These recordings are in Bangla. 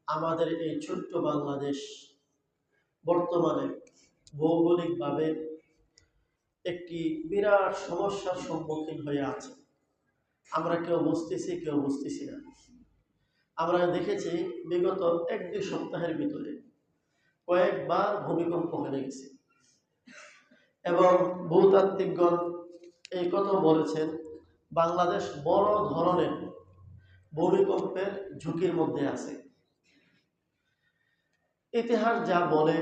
আমাদের এই ছোট্ট বাংলাদেশ বর্তমানে ভৌগোলিকভাবে একটি বিরাট সমস্যার সম্মুখীন হয়ে আছে। আমরা কেউ বুঝতেছি, কেউ বুঝতেছি না। আমরা দেখেছি বিগত 1-2 সপ্তাহের ভিতরে কয়েকবার ভূমিকম্প হয়ে গেছে এবং ভূতাত্ত্বিকগণ এই কথা বলেছেন, বাংলাদেশ বড় ধরনের ভূমিকম্পের ঝুঁকির মধ্যে আছে। ইতিহাস যা বলে,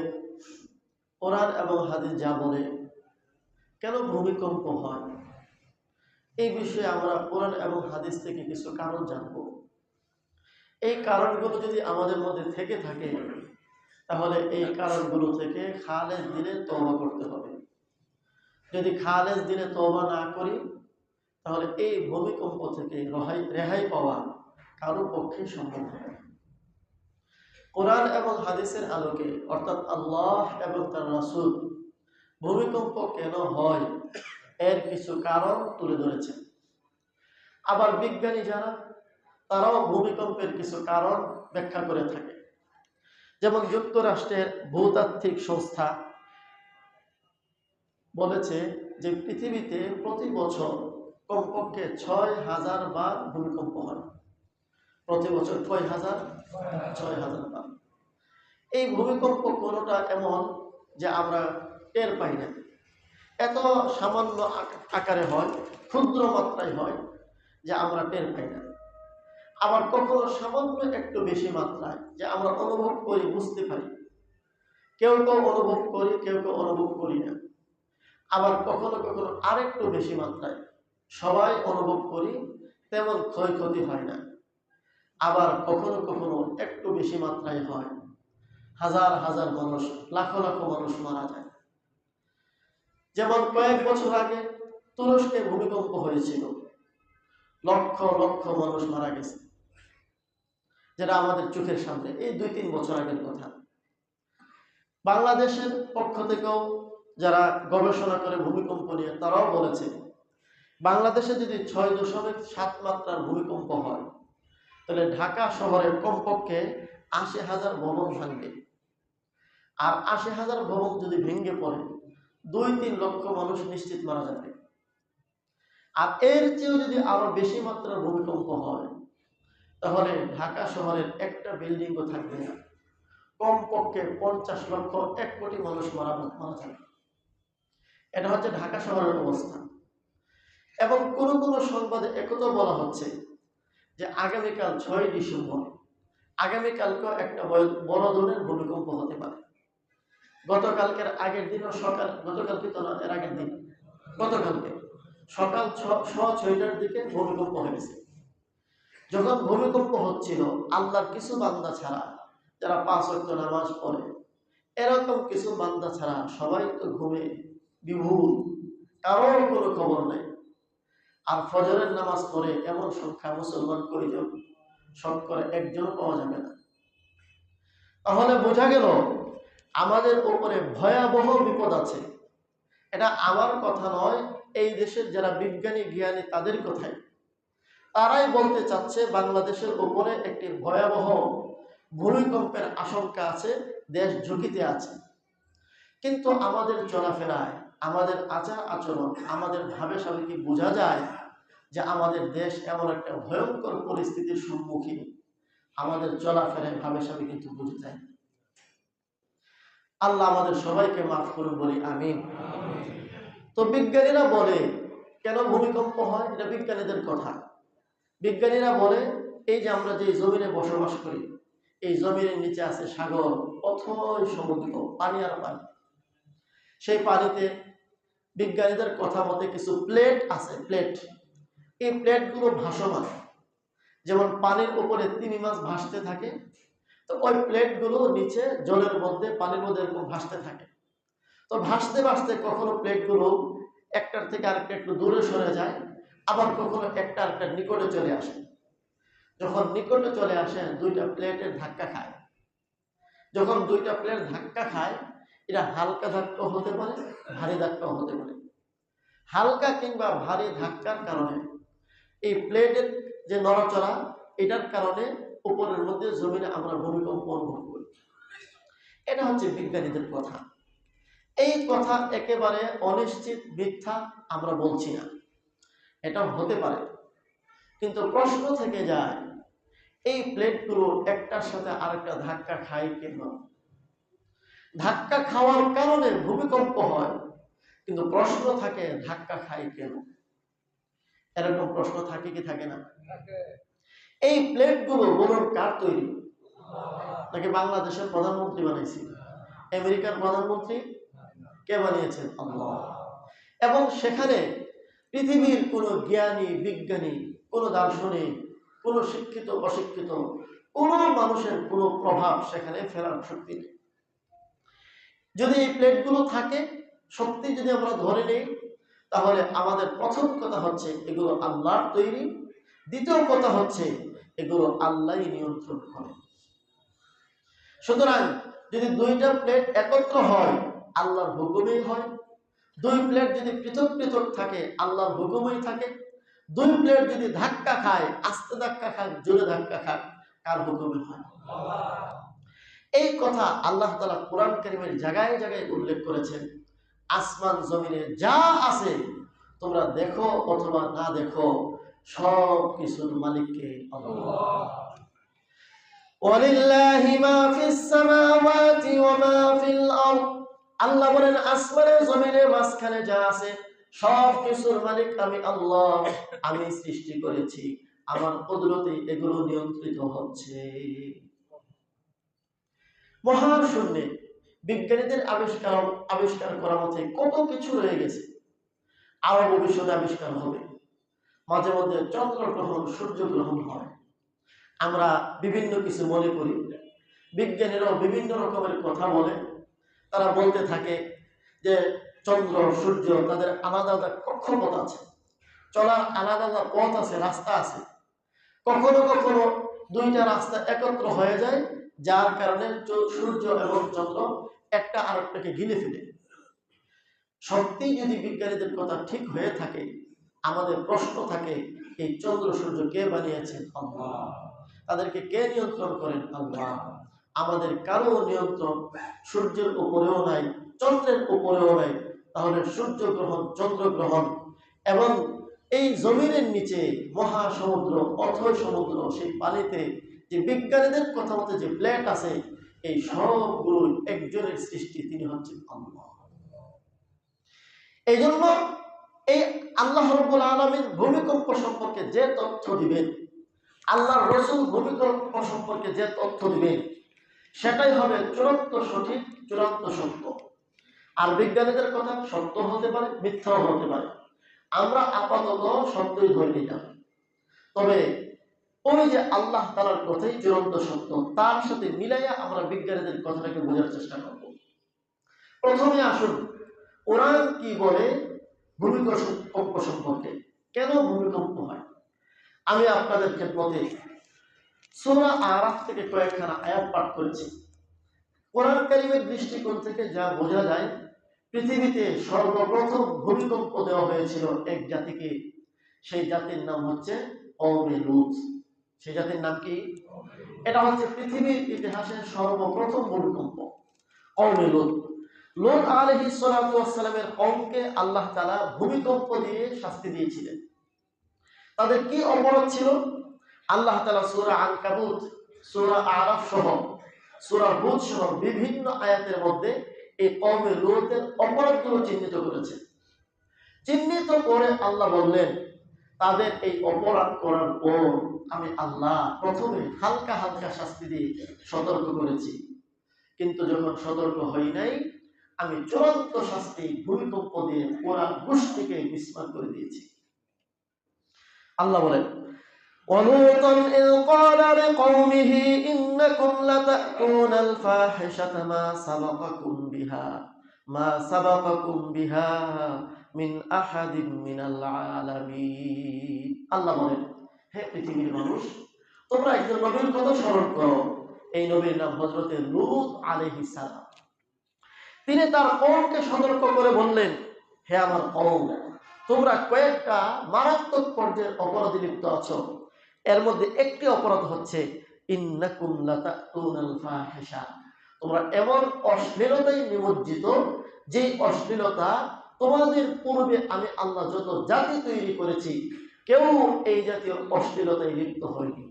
কোরআন এবং হাদিস যা বলে, কেন ভূমিকম্প হয় এই বিষয়ে আমরা কোরআন এবং হাদিস থেকে কিছু কারণ জানব। এই কারণগুলো যদি আমাদের মধ্যে থেকে থাকে তাহলে এই কারণগুলো থেকে খালেজ দিলে তওবা করতে হবে। যদি খালেজ দিলে তওবা না করি তাহলে এই ভূমিকম্প থেকে রেহাই পাওয়া কারো পক্ষে সম্ভব হবে। কোরআন এবং হাদিসের আলোকে অর্থাৎ আল্লাহ এবং তার রাসূল ভূমিকম্প কেন হয় এর কিছু কারণ তুলে ধরেছেন। আবার বিজ্ঞানী যারা, তারাও ভূমিকম্পের কিছু কারণ ব্যাখ্যা করে থাকে। যেমন যুক্তরাষ্ট্রের ভূতাত্ত্বিক সংস্থা বলেছে যে পৃথিবীতে প্রতি বছর কমপক্ষে ৬,০০০ বার ভূমিকম্প হয়। প্রতি বছর ৬,০০০ বার। এই ভূমিকম্প কোনোটা এমন যে আমরা টের পাই না, এত সামান্য আকারে হয়, ক্ষুদ্র মাত্রায় হয় যে আমরা টের পাই না। আবার কখনো সামান্য একটু বেশি মাত্রায় যে আমরা অনুভব করি, বুঝতে পারি। কেউ কেউ অনুভব করি, কেউ কেউ অনুভব করি না। আবার কখনো কখনো আরেকটু বেশি মাত্রায় সবাই অনুভব করি, তেমন ক্ষয়ক্ষতি হয় না। আবার কখনো কখনো একটু বেশি মাত্রায় হয়, হাজার হাজার মানুষ, লাখো লাখো মানুষ মারা যায়। যেমন কয়েক বছর আগে তুরস্কে ভূমিকম্প হয়েছিল, লক্ষ লক্ষ মানুষ মারা গেছে, যেটা আমাদের চোখের সামনে। এই 2-3 বছর আগের কথা। বাংলাদেশের পক্ষ থেকেও যারা গবেষণা করে ভূমিকম্প নিয়ে, তারাও বলেছে বাংলাদেশে যদি 6.7 মাত্রার ভূমিকম্প হয় তাহলে ঢাকা শহরের কমপক্ষে ৮০,০০০ ভবন ভাঙবে। আর ৮০,০০০ ভবন যদি ভেঙে পড়ে 2-3 লক্ষ মানুষ নিশ্চিত মারা যাবে। আর এর চেয়েও যদি আরো বেশি মাত্রার ভূমিকম্প হয় তাহলে ঢাকা শহরের একটা বিল্ডিংও থাকবে না, কমপক্ষে 50 লক্ষ, 1 কোটি মানুষ মারা যাবে। এটা হচ্ছে ঢাকা শহরের অবস্থা। এবং কোন কোন সংবাদে একথা বলা হচ্ছে যে আগামীকাল 6 ডিসেম্বর, আগামীকালকেও একটা বড় ধরনের ভূমিকম্প হতে পারে। গতকালকের আগের দিনও সকাল, গতকালকে তো না, এর আগের দিন, গতকালকে সকাল 6:30টার দিকে ভূমিকম্প হয়েছে। যখন ভূমিকম্প হচ্ছিল, আল্লাহর কিছু বান্দা ছাড়া, যারা 5 ওয়াক্ত নামাজ পড়ে, এরকম কিছু বান্দা ছাড়া সবাই তো ঘুমে বিভোর, কারোর কোনো খবর নেই। আর ফজরের নামাজ পড়ে এমন সংখ্যা মুসলমান কয়জন? শতকরা 1জন পাওয়া যাবে না। তাহলে বোঝা গেল আমাদের উপরে ভয়াবহ বিপদ আছে। এটা আমার কথা নয়, এই দেশের যারা বিজ্ঞানী জ্ঞানী তাদের কথাই। তারাই বলতে চাচ্ছে বাংলাদেশের উপরে একটি ভয়াবহ ভূমিকম্পের আশঙ্কা আছে, দেশ ঝুঁকিতে আছে। কিন্তু আমাদের চলাফেরায়, আমাদের আচার আচরণ, আমাদের ভাবে সাবেকি বোঝা যায় যে আমাদের দেশ এমন একটা ভয়ঙ্কর পরিস্থিতির সম্মুখীন। আমাদের চলাফেরায় ভাবে সাবে কিন্তু বোঝা যায়। আল্লাহ আমাদের সবাইকে মাফ করুন, বলি আমিন। তো বিজ্ঞানীরা বলে কেন ভূমিকম্প হয়, এটা বিজ্ঞানীদের কথা। বিজ্ঞানীরা বলে এই যে আমরা যে জমিনে বসবাস করি, এই জমিনের নিচে আছে সাগর, অথই সমুদ্র, পানি আর পানি। সেই পানিতে বিজ্ঞানীদের কথা মতে কিছু প্লেট আছে, প্লেট। এই প্লেটগুলো ভাসমান। যেমন পানির উপরে তিমি মাছ ভাসতে থাকে, তো ওই প্লেটগুলো নিচে জলের মধ্যে, পানির মধ্যে এরকম ভাসতে থাকে। তো ভাসতে ভাসতে কখনো প্লেটগুলো একটার থেকে আরেকটা একটু দূরে সরে যায়, আবার কখনো একটা আরেকটা নিকটে চলে আসে। যখন নিকটে চলে আসে, 2টা প্লেটের ধাক্কা খায়। যখন 2টা প্লেট ধাক্কা খায়, এটা হালকা ধাক্কা হতে পারে, ভারী ধাক্কা হতে পারে। হালকা কিংবা ভারী ধাক্কার কারণে এই প্লেটের যে নড়াচড়া, এটার কারণে উপরের মধ্যে জমিনে আমরা ভূমিকম্প অনুভব করি। এটা হচ্ছে বিজ্ঞানীদের কথা। এই কথা একেবারে অনিশ্চিত, মিথ্যা আমরা বলছি না, এটা হতে পারে। কিন্তু প্রশ্ন থেকে যায়, এই প্লেটগুলো একটার সাথে আরেকটা ধাক্কা খায় কেন? ধাক্কা খাওয়ার কারণে ভূমিকম্প হয়, কিন্তু প্রশ্ন থাকে ধাক্কা খায় কেন? এরকম প্রশ্ন থাকে কি থাকে না? এই প্লেটগুলো বলুন কার তৈরি? নাকি বাংলাদেশের প্রধানমন্ত্রী বানাইছে? আমেরিকার প্রধানমন্ত্রী কে বানিয়েছেন? আল্লাহ। এবং সেখানে পৃথিবীর কোনো জ্ঞানী, বিজ্ঞানী, কোনো দার্শনিক, কোনো শিক্ষিত, অশিক্ষিত কোনো মানুষের কোনো প্রভাব সেখানে ফেরার শক্তি নেই। যদি এই প্লেটগুলো থাকে, সত্যি যদি আমরা ধরে নেই, তাহলে আমাদের প্রথম কথা হচ্ছে এগুলো আল্লাহর তৈরি। দ্বিতীয় কথা হচ্ছে এগুলো আল্লাহই নিয়ন্ত্রণ করে। সুতরাং যদি দুইটা প্লেট একত্র হয়, আল্লাহর হুকুমেই হয়। দুই প্লেট যদি পৃথক পৃথক থাকে, আল্লাহর হুকুমেই থাকে। দুই প্লেট যদি ধাক্কা খায়, আস্তে ধাক্কা খায়, জোরে ধাক্কা খায়, কার হুকুমে হয়? এই কথা আল্লাহ তাআলা কোরআন কারীমের জায়গায় জায়গায় উল্লেখ করেছেন। আসমান জমিনে যা আছে, তোমরা দেখো অথবা না দেখো, সব কিছুর মালিককে আল্লাহ। ওয়ালিল্লাহি মা ফিস সামাওয়াতি ওয়া মা ফিল আরদ। আল্লাহ বলেন, আসমানের জমিনের মাঝখানে যা আছে সব কিছুর মালিক আমি আল্লাহ। আমি সৃষ্টি করেছি, আমার কুদরতে এগুলো নিয়ন্ত্রিত হচ্ছে। মহাশূন্যে বিজ্ঞানীদের আবিষ্কার করা মতে কত কিছু রয়ে গেছে, আরো ভবিষ্যতে আবিষ্কার হবে। মাঝে মধ্যে চন্দ্রগ্রহণ, সূর্যগ্রহণ হয়। আমরা বিভিন্ন কিছু মনে করি, বিজ্ঞানীরাও বিভিন্ন রকমের কথা বলে। তারা বলতে থাকে যে চন্দ্র সূর্য তাদের আলাদা আলাদা কক্ষপথ আছে, চলার আলাদা আলাদা পথ আছে, রাস্তা আছে। কখনো কখনো দুইটা রাস্তা একত্র হয়ে যায়, যার কারণে সূর্য এবং চন্দ্র একটা আরেকটাকে ঘিরে ফেলে। সত্যি যদি বিজ্ঞানীদের কথা ঠিক হয়ে থাকে, আমাদের প্রশ্ন থাকে এই চন্দ্র সূর্য কে বানিয়েছেন? আল্লাহ। তাদেরকে কে নিয়ন্ত্রণ করেন? আল্লাহ। আমাদের কারো নিয়ন্ত্রণ সূর্যের উপরেও নাই, চন্দ্রের উপরেও নাই। তাহলে সূর্য গ্রহণ, চন্দ্র গ্রহণ এবং এই জমিনের নিচে মহাসমুদ্র, অথই সমুদ্র, সেই পানিতে যে বিজ্ঞানীদের কথা মতে যে প্লেট আছে, এই সবগুলো একজনের সৃষ্টি, তিনি হচ্ছেন আল্লাহ। এই জন্য এই আল্লাহ রাব্বুল আলামিন ভূমিকম্প সম্পর্কে যে তথ্য দিবেন, আল্লাহর রাসূল ভূমিকম্প সম্পর্কে যে তথ্য দিবেন, সেটাই হবে চূড়ান্ত সঠিক, চূড়ান্ত সত্য। আর বিজ্ঞানীদের কথা সত্য হতে পারে, মিথ্যাও হতে পারে। আমরা আপাতত সত্যই ধরে নিলাম। তবে ওই যে আল্লাহ তাআলার কথাই চূড়ান্ত সত্য, তার সাথে মিলাইয়া আমরা বিজ্ঞানীদের কথাটাকে বোঝার চেষ্টা করব। প্রথমে আসুন, কোরআন কি বলে ভূমিকম্প সম্পর্কে, কেন ভূমিকম্প হয়। আমি আপনাদের খেদমতে সূরা আরাফ থেকে কয়েকখানা আয়াত পাঠ করেছি। কোরআন কারীমের দৃষ্টিকোণ থেকে যা বোঝা যায়, পৃথিবীতে সর্বপ্রথম ভূমিকম্প দেওয়া হয়েছিল এক জাতিকে। সেই জাতির নাম হচ্ছে কওমে লূত। সেই জাতির নাম কি? এটা হচ্ছে পৃথিবীর ইতিহাসের সর্বপ্রথম ভূমিকম্প, কওমে লূত। লূত আলাইহিস সালাতু ওয়াস সালামের কওমকে আল্লাহ তাআলা ভূমিকম্প দিয়ে শাস্তি দিয়েছিলেন। তাদের কি অপরাধ ছিল? আল্লাহ তাআলা সূরা আনকাবুত, সূরা আরাফ সহ, সূরা হুদ সহ বিভিন্ন আয়াতের মধ্যে এই কওমে লূতের অপরাধগুলো চিহ্নিত করেছেন। চিহ্নিত করে আল্লাহ বললেন, তাদের এই অপরাধ করার পর আমি আল্লাহ প্রথমে হালকা হালকা শাস্তি দিয়ে সতর্ক করেছি, কিন্তু যখন সতর্ক হই নাই, আমি চূড়ান্ত শাস্তি ভূমিকম্প দিয়ে পুরা গোষ্ঠীকে বিস্মার করে দিয়েছি। আল্লাহ বলেন, وَلُوطًا إِذْ قَالَ لِقَوْمِهِ إِنَّكُمْ لَتَأْتُونَ الْفَاحِشَةَ مَا سَبَقَكُمْ بِهَا মিন আহাদিন মিনাল আলামিন। আল্লাহ বলেন, হে পৃথিবীর মানুষ, তোমরা একজন নবীর কথা স্মরণ করো। এই নবীর নাম হযরতে লূত আলাইহিস সালাম। তিনি তার কওমকে সতর্ক করে বললেন, হে আমার কওম, তোমরা কয়েকটা মারাত্মক পর্যায়ের অপরাধে লিপ্ত আছো। এর মধ্যে একটি অপরাধ হচ্ছে ইন্নাকুম লাতাতুনাল ফাহিশা, তোমরা এমন অশ্লীলতায় নিমজ্জিত যে অশ্লীলতা তোমাদের পূর্বে আমি আল্লাহ যত জাতি তৈরি করেছি কেউ এই জাতীয় অশ্লীলতায় লিপ্ত হয়নি।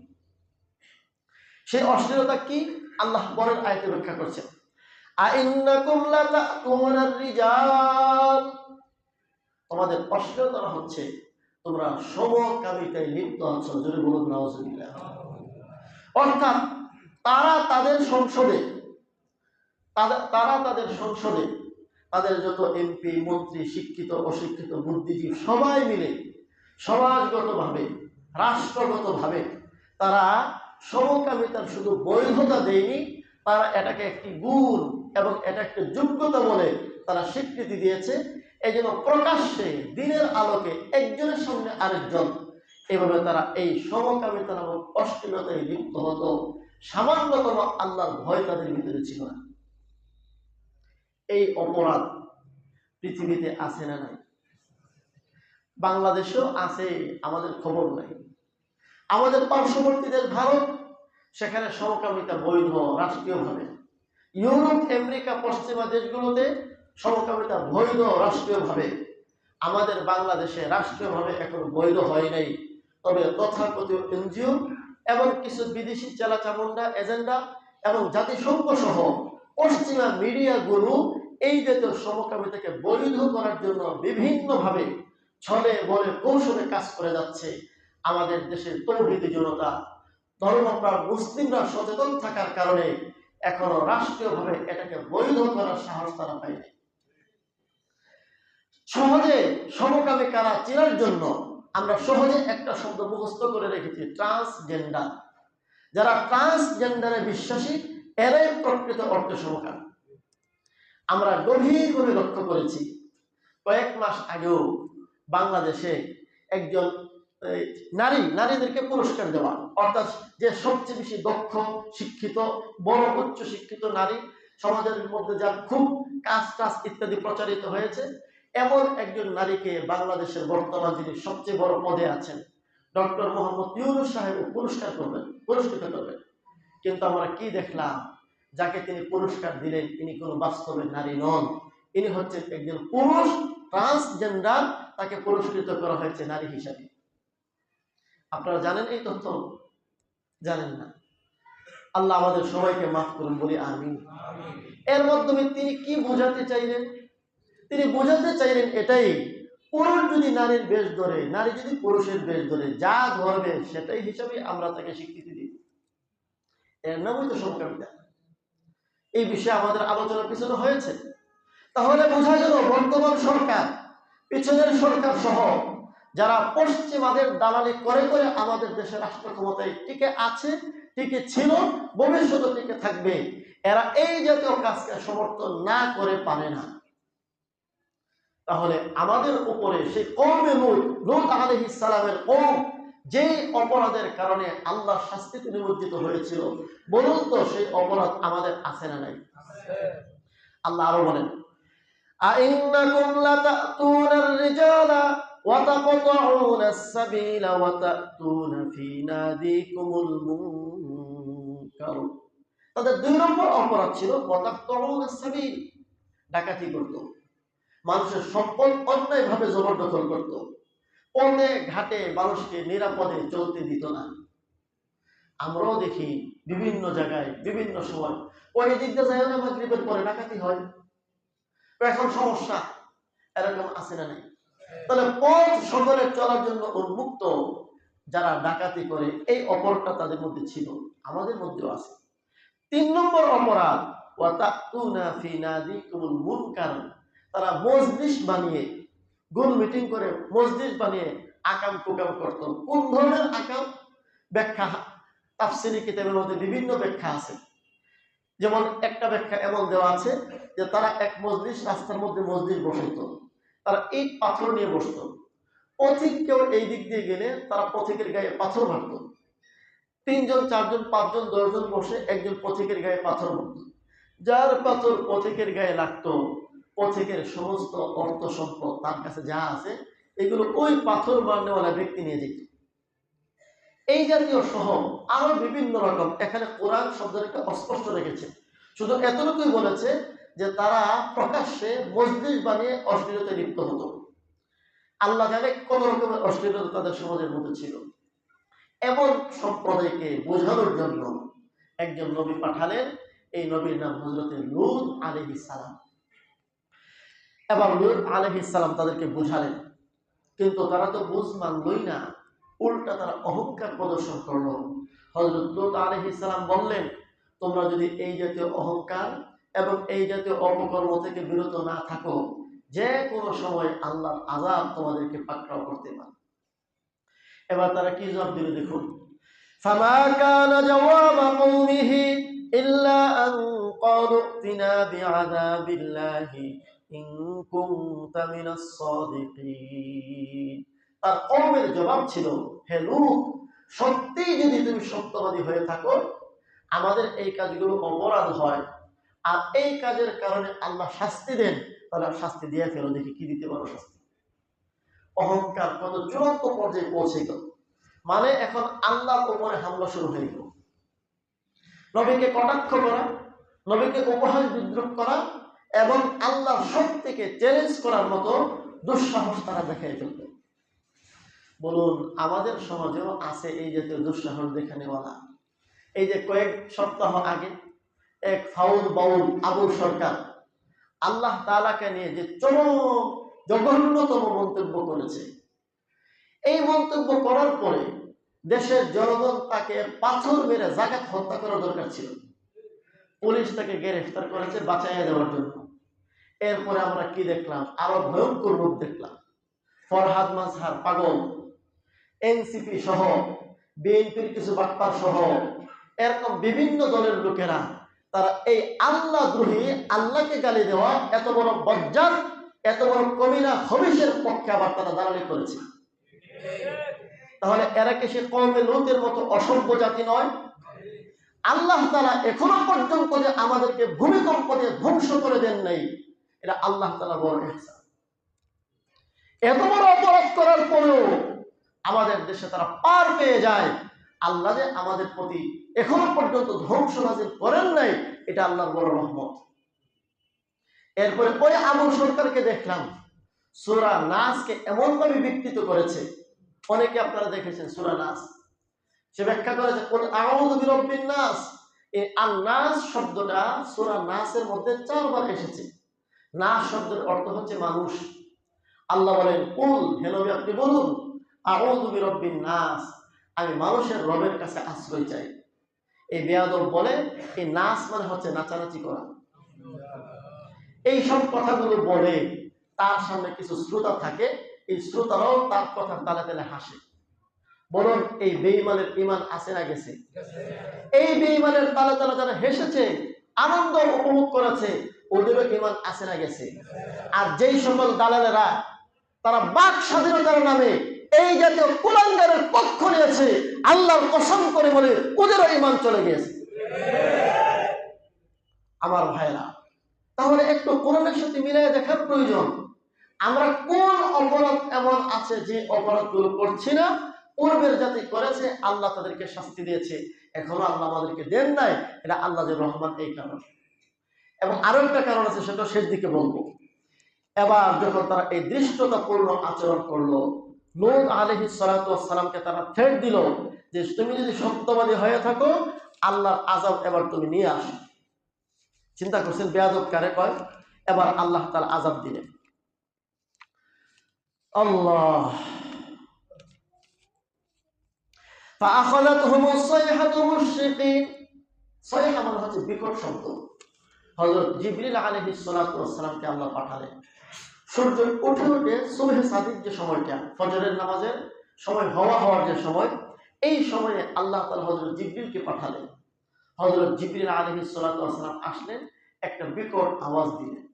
সেই অশ্লীলতা কি? আল্লাহ পরের আয়াতে ব্যাখ্যা করছেন, আইন্নাকুম লাতাতুনার রিজাল, তোমাদের অশ্লীলতা হচ্ছে তোমরা সমকামিতায় লিপ্ত আছো। জোরে বলুন নাউজুবিল্লাহ। অর্থাৎ তারা তাদের সংসদে তাদের যত এমপি মন্ত্রী শিক্ষিত অশিক্ষিত বুদ্ধিজীবী সবাই মিলে সমাজগতভাবে রাষ্ট্রগতভাবে তারা সমকামিতার শুধু বৈধতা দেয়নি, তারা এটাকে একটি গুণ এবং এটা একটা যোগ্যতা বলে তারা স্বীকৃতি দিয়েছে। এই জন্য প্রকাশ্যে দিনের আলোকে একজনের সামনে আরেকজন এভাবে তারা এই সমকামিতা নামক অশ্লীলতায় লিপ্ত হতো। সামান্যতম আল্লাহর ভয় তাদের ভিতরে ছিল না। এই অপরাধ পৃথিবীতে আছে না নাই? বাংলাদেশেও আছে, আমাদের খবর নাই। আমাদের পার্শ্ববর্তী দেশ ভারত, সেখানে সমকামিতা বৈধ রাষ্ট্রীয়ভাবে। ইউরোপ আমেরিকা পশ্চিমা দেশগুলোতে সমকামিতা বৈধ রাষ্ট্রীয়ভাবে। আমাদের বাংলাদেশে রাষ্ট্রীয়ভাবে এখন বৈধ হয় নাই। তবে তথাকথিত এনজিও এবং কিছু বিদেশি চেলাচামুন্ডা এজেন্ডা এবং জাতিসংঘ সহ পশ্চিমা মিডিয়াগুলো এই জাতীয় সমকামিতাকে বৈধ করার জন্য বিভিন্নভাবে ছলে বলে কৌশলে কাজ করে যাচ্ছে। আমাদের দেশের তৌহিদি জনতা ধর্মপ্রাণ মুসলিমরা সচেতন থাকার কারণে এখনো রাষ্ট্রীয়ভাবে এটাকে বৈধ করার সাহস তারা পায়নি। সহজে সমকামী কারা চেনার জন্য আমরা সহজে একটা শব্দ মুখস্থ করে রেখেছি, ট্রান্সজেন্ডার। যারা ট্রান্সজেন্ডারে বিশ্বাসী এরাই প্রকৃত অর্থে সমকামী। আমরা গভীরভাবে লক্ষ্য করেছি, কয়েক মাস আগেও বাংলাদেশে একজন নারীদেরকে পুরস্কার দেওয়া, অর্থাৎ যে সবচেয়ে বেশি দক্ষ শিক্ষিত বড় উচ্চ শিক্ষিত নারী সমাজের মধ্যে যার খুব কাজ ইত্যাদি প্রচারিত হয়েছে, এমন একজন নারীকে বাংলাদেশের বর্তমান যিনি সবচেয়ে বড় পদে আছেন ডক্টর মোহাম্মদ ইউনূস সাহেব পুরস্কৃত করবেন। কিন্তু আমরা কি দেখলাম, যাকে তিনি পুরস্কার দিলেন তিনি কোনো বাস্তবে নারী নন, ইনি হচ্ছেন একজন পুরুষ ট্রান্সজেন্ডার, তাকে পুরস্কৃত করা হয়েছে নারী হিসাবে। আপনারা জানেন এই তথ্য? জানেন না? আল্লাহ আমাদের সবাইকে মাফ করুন, বলি আমিন। এর মাধ্যমে তিনি কি বোঝাতে চাইলেন? তিনি বোঝাতে চাইলেন এটাই, পুরুষ যদি নারীর বেশ ধরে, নারী যদি পুরুষের বেশ ধরে, যা ধরবে সেটাই হিসাবে আমরা তাকে স্বীকৃতি দিই। এর নামই তো সমকামিতা। এই বিষয়ে আমাদের আলোচনার পিছনে হয়েছে। তাহলে বোঝা গেল বর্তমান সরকার, পিছনের সরকার সহ যারা পশ্চিমাদের দালালি করে করে আমাদের দেশের রাষ্ট্র ক্ষমতায় টিকে আছে, টিকে ছিল, ভবিষ্যতে টিকে থাকবে, এরা এই জাতীয় কাজকে সমর্থন না করে পারে না। তাহলে আমাদের উপরে সেই কওমে লূত আলাইহিস সালামের কওম যে অপরাধের কারণে আল্লাহ শাস্তিতে নিমজ্জিত হয়েছিল, বলুন তো সেই অপরাধ আমাদের আছে না নাই? আল্লাহ আরো বলেন, আইন্নাকুম লাতাতুনার রিজালা ওয়া তাকতাউনাস সাবিলা ওয়া তাতুনা ফি নাদিকুমুল মুনকার। তাদের দুই নম্বর অপরাধ ছিল ওয়া তাকতাউনাস সাবিল, ডাকাতি করত, মানুষের সম্পদ অন্যায়ভাবে জবরদখল করত, পথে ঘাটে মানুষকে নিরাপদে চলতে দিত না। আমরাও দেখি বিভিন্ন জায়গায় বিভিন্ন সময় ওই দিক দিয়ে যায় না, মাগরিবের পরে ডাকাতি হয়। এখন সমস্যা এরকম আছে না নাই? তাহলে পথ সকলের চলার জন্য উন্মুক্ত, যারা ডাকাতি করে এই অপরাধটা তাদের মধ্যে ছিল, আমাদের মধ্যেও আছে। 3 নম্বর অপরাধ ওয়া তাতুনা ফি নাদিকুমুল মুনকার, তারা মজলিস বানিয়ে গোল মিটিং করে মসজিদ বানিয়ে আকাম কুকাম করত। কোন ধরনের আকাম? ব্যাখ্যা তাফসীরি কিতাবের মধ্যে বিভিন্ন ব্যাখ্যা আছে। যেমন একটা ব্যাখ্যা এমন দেওয়া আছে যে তারা এক মজলিস, রাস্তার মধ্যে মসজিদ বসাইত, তারা ইট পাথর নিয়ে বসত, পথিক কেউ এই দিক দিয়ে গেলে তারা পথিকের গায়ে পাথর মারত। 3 জন 4 জন 5 জন 10 জন বসে একজন পথিকের গায়ে পাথর মারত। যার পাথর পথিকের গায়ে লাগতো, পথিকের সমস্ত অর্থ সম্পদ তার কাছে যা আছে এগুলো ওই পাথর মারনেওয়ালা ব্যক্তি নিয়ে যেত। এই জাতীয় সহ আরো বিভিন্ন রকম এখানে কোরআন শব্দটাকে অস্পষ্ট রেখেছে, শুধু এতটুকুই বলেছে যে তারা প্রকাশ্যে মজলিস বানিয়ে অশ্লীলতায় লিপ্ত হতো। আল্লাহ জানে কত রকমের অশ্লীলতা তাদের সমাজের মধ্যে ছিল। এমন সম্প্রদায়কে বোঝানোর জন্য একজন নবী পাঠালেন, এই নবীর নাম হযরতে লূত আলাইহিস সালাম। এবার লূত আলাইহিস সালাম তাদেরকে বোঝালেন, কিন্তু তারা তো বুঝ মানলই না, উল্টা তারা অহংকার প্রদর্শন করলো। হযরত লূত আলাইহিস সালাম বললেন, তোমরা যদি এই জাতীয় অহংকার এবং এই জাতীয় অপকর্ম থেকে বিরত না থাকো, যে কোনো সময় আল্লাহর আযাব তোমাদেরকে পাকড়াও করতে পারে। এবার তারা কি জবাব দিল দেখুন। ফামা কানা জওয়াব কওমিহি ইল্লা আন ক্বালু তিনা বিআযাবিল্লাহি ইন কুনতা মিনাস সাদিকিন। তার কওমের জবাব ছিল, হে লূত, সত্যি যদি তুমি সত্যবাদী হয়ে থাকো, আমাদের এই কাজগুলো অপরাধ হয় আর এই কাজের কারণে আল্লাহ শাস্তি দেন, তাহলে শাস্তি দিয়ে ফেলো, দেখি কি দিতে পারো শাস্তি। অহংকার কত চূড়ান্ত পর্যায়ে পৌঁছে গেল, মানে এখন আল্লাহর উপরে হামলা শুরু হয়ে গেল। নবীকে কটাক্ষ করা, নবীকে উপহাস বিদ্রুপ করা এবং আল্লাহর শক্তিকে চ্যালেঞ্জ করার মতো দুঃসাহস তারা দেখাই ফেলল। বলুন, আমাদের সমাজেও আছে এই জাতীয় দুঃসাহস দেখানেওয়ালা। এই যে কয়েক সপ্তাহ আগে এক ফাউল বাউল আবু সরকার আল্লাহ তাআলাকে নিয়ে যে চরম জঘন্যতম মন্তব্য করেছে, এই মন্তব্য করার পরে দেশের জনগণ তাকে পাথর মেরে জাকাত হত্যা করা দরকার ছিল। পুলিশ তাকে গ্রেফতার করেছে বাঁচাইয়া দেওয়ার জন্য। এরপরে আমরা কি দেখলাম, আরো ভয়ঙ্কর রূপ দেখলাম। ফরহাদ মাজহার পাগল, এনসিপি সহ বিএনপির কিছু বাটপার সহ এরকম বিভিন্ন দলের লোকেরা তারা এই আল্লাহ দ্রোহী, আল্লাহকে গালি দেওয়া এত বড় বজ্জাত, এত বড় কমিনা খবিশের পক্ষে আবার তারা দাঁড়ালি করেছে। তাহলে এরা কি সে কওমে লূতের মতো অসভ্য জাতি নয়? আল্লাহ তাআলা এখনো পর্যন্ত যে আমাদেরকে ভূমিকম্প দিয়ে ধ্বংস করে দেন নাই, এটা আল্লাহ তাআলা বড় ইহসান। এত বড় অপরাধ করার পরেও আমাদের দেশে তারা পার পেয়ে যায়। আল্লাহ যে আমাদের প্রতি এখনো পর্যন্ত ধ্বংস নাযিল করেন নাই, এটা আল্লাহর বড় রহমত। এরপরে ওই আবু সরকারকে দেখলাম সূরা নাসকে এমন ভাবে বিকৃত করেছে, অনেকে আপনারা দেখেছেন সূরা নাস, সে ব্যাখ্যা করেছে কুল আউযু বিরাব্বিন নাস। এই আন-নাস শব্দটা সূরা নাসের মধ্যে 4 বার এসেছে। নাস শব্দের অর্থ হচ্ছে মানুষ। আল্লাহ বলেন, কুল, হে নবী আপনি বলুন, আউযু বিরাব্বিন নাস, আমি মানুষের রবের কাছে আশ্রয় চাই। এই বেয়াদব বলে এই নাস মানে হচ্ছে নাচানাচি করা। এই সব কথাগুলো বলে তার সামনে কিছু শ্রোতা থাকে, এই শ্রোতারাও তার কথার তালে তালে হাসে। বলুন, এই বেঈমানের ঈমান আছে না গেছে? এই বেঈমানের তালে তালে যারা হেসেছে, আনন্দ উপভোগ করেছে, ওদেরও ঈমান আছে না গেছে? আর যেই সকল দালালেরা তারা বাক স্বাধীনতার নামে এই জাতীয় কুলাঙ্গারের পক্ষ নিয়েছে, আল্লাহর কসম করে বলে ওদেরও ঈমান চলে গিয়েছে। আমার ভাইরা, তাহলে একটু কোরআনের সাথে মিলিয়ে দেখার প্রয়োজন। আমরা কোন অপরাধ এমন আছে যে অপরাধগুলো করছি না, পূর্বের জাতি করেছে, আল্লাহ তাদেরকে শাস্তি দিয়েছে, এখনো আল্লাহ আমাদেরকে দেন নাই, এটা আল্লাহ যে রহমান, এই কারণ। এবং আরো একটা কারণ আছে, সেটা শেষ দিকে বলবো। এবার যখন তারা এই দৃষ্টতাপূর্ণ আচরণ করলো, লূত আলাইহিস সালাতু ওয়াস সালামকে তারা থ্রেট দিল যে তুমি যদি সত্যবাদী হয়ে থাকো, আল্লাহর আযাব এবার তুমি নিয়ে আসো। চিন্তা করছেন বেয়াদব কারে কয়? এবার আল্লাহ তাআলা আযাব দিলেন। আল্লাহ ফাআখাযাতহুমুস সাইহাতু মুশরিকিন। সাইহা মানে হচ্ছে বিকট শব্দ। হযরত জিবরিল আলাইহিস সালাতু ওয়াস সালামকে আল্লাহ পাঠালেন। সূর্য উঠে উঠে সুবহে সাদিক, যে সময়টা ফজরের নামাজের সময় হওয়ার যে সময়, এই সময়ে আল্লাহ তাআলা হযরত জিবরিলকে পাঠালেন। হযরত জিবরিল আলাইহিস সালাতু ওয়াস সালাম আসলেন, একটা বিকট আওয়াজ দিলেন।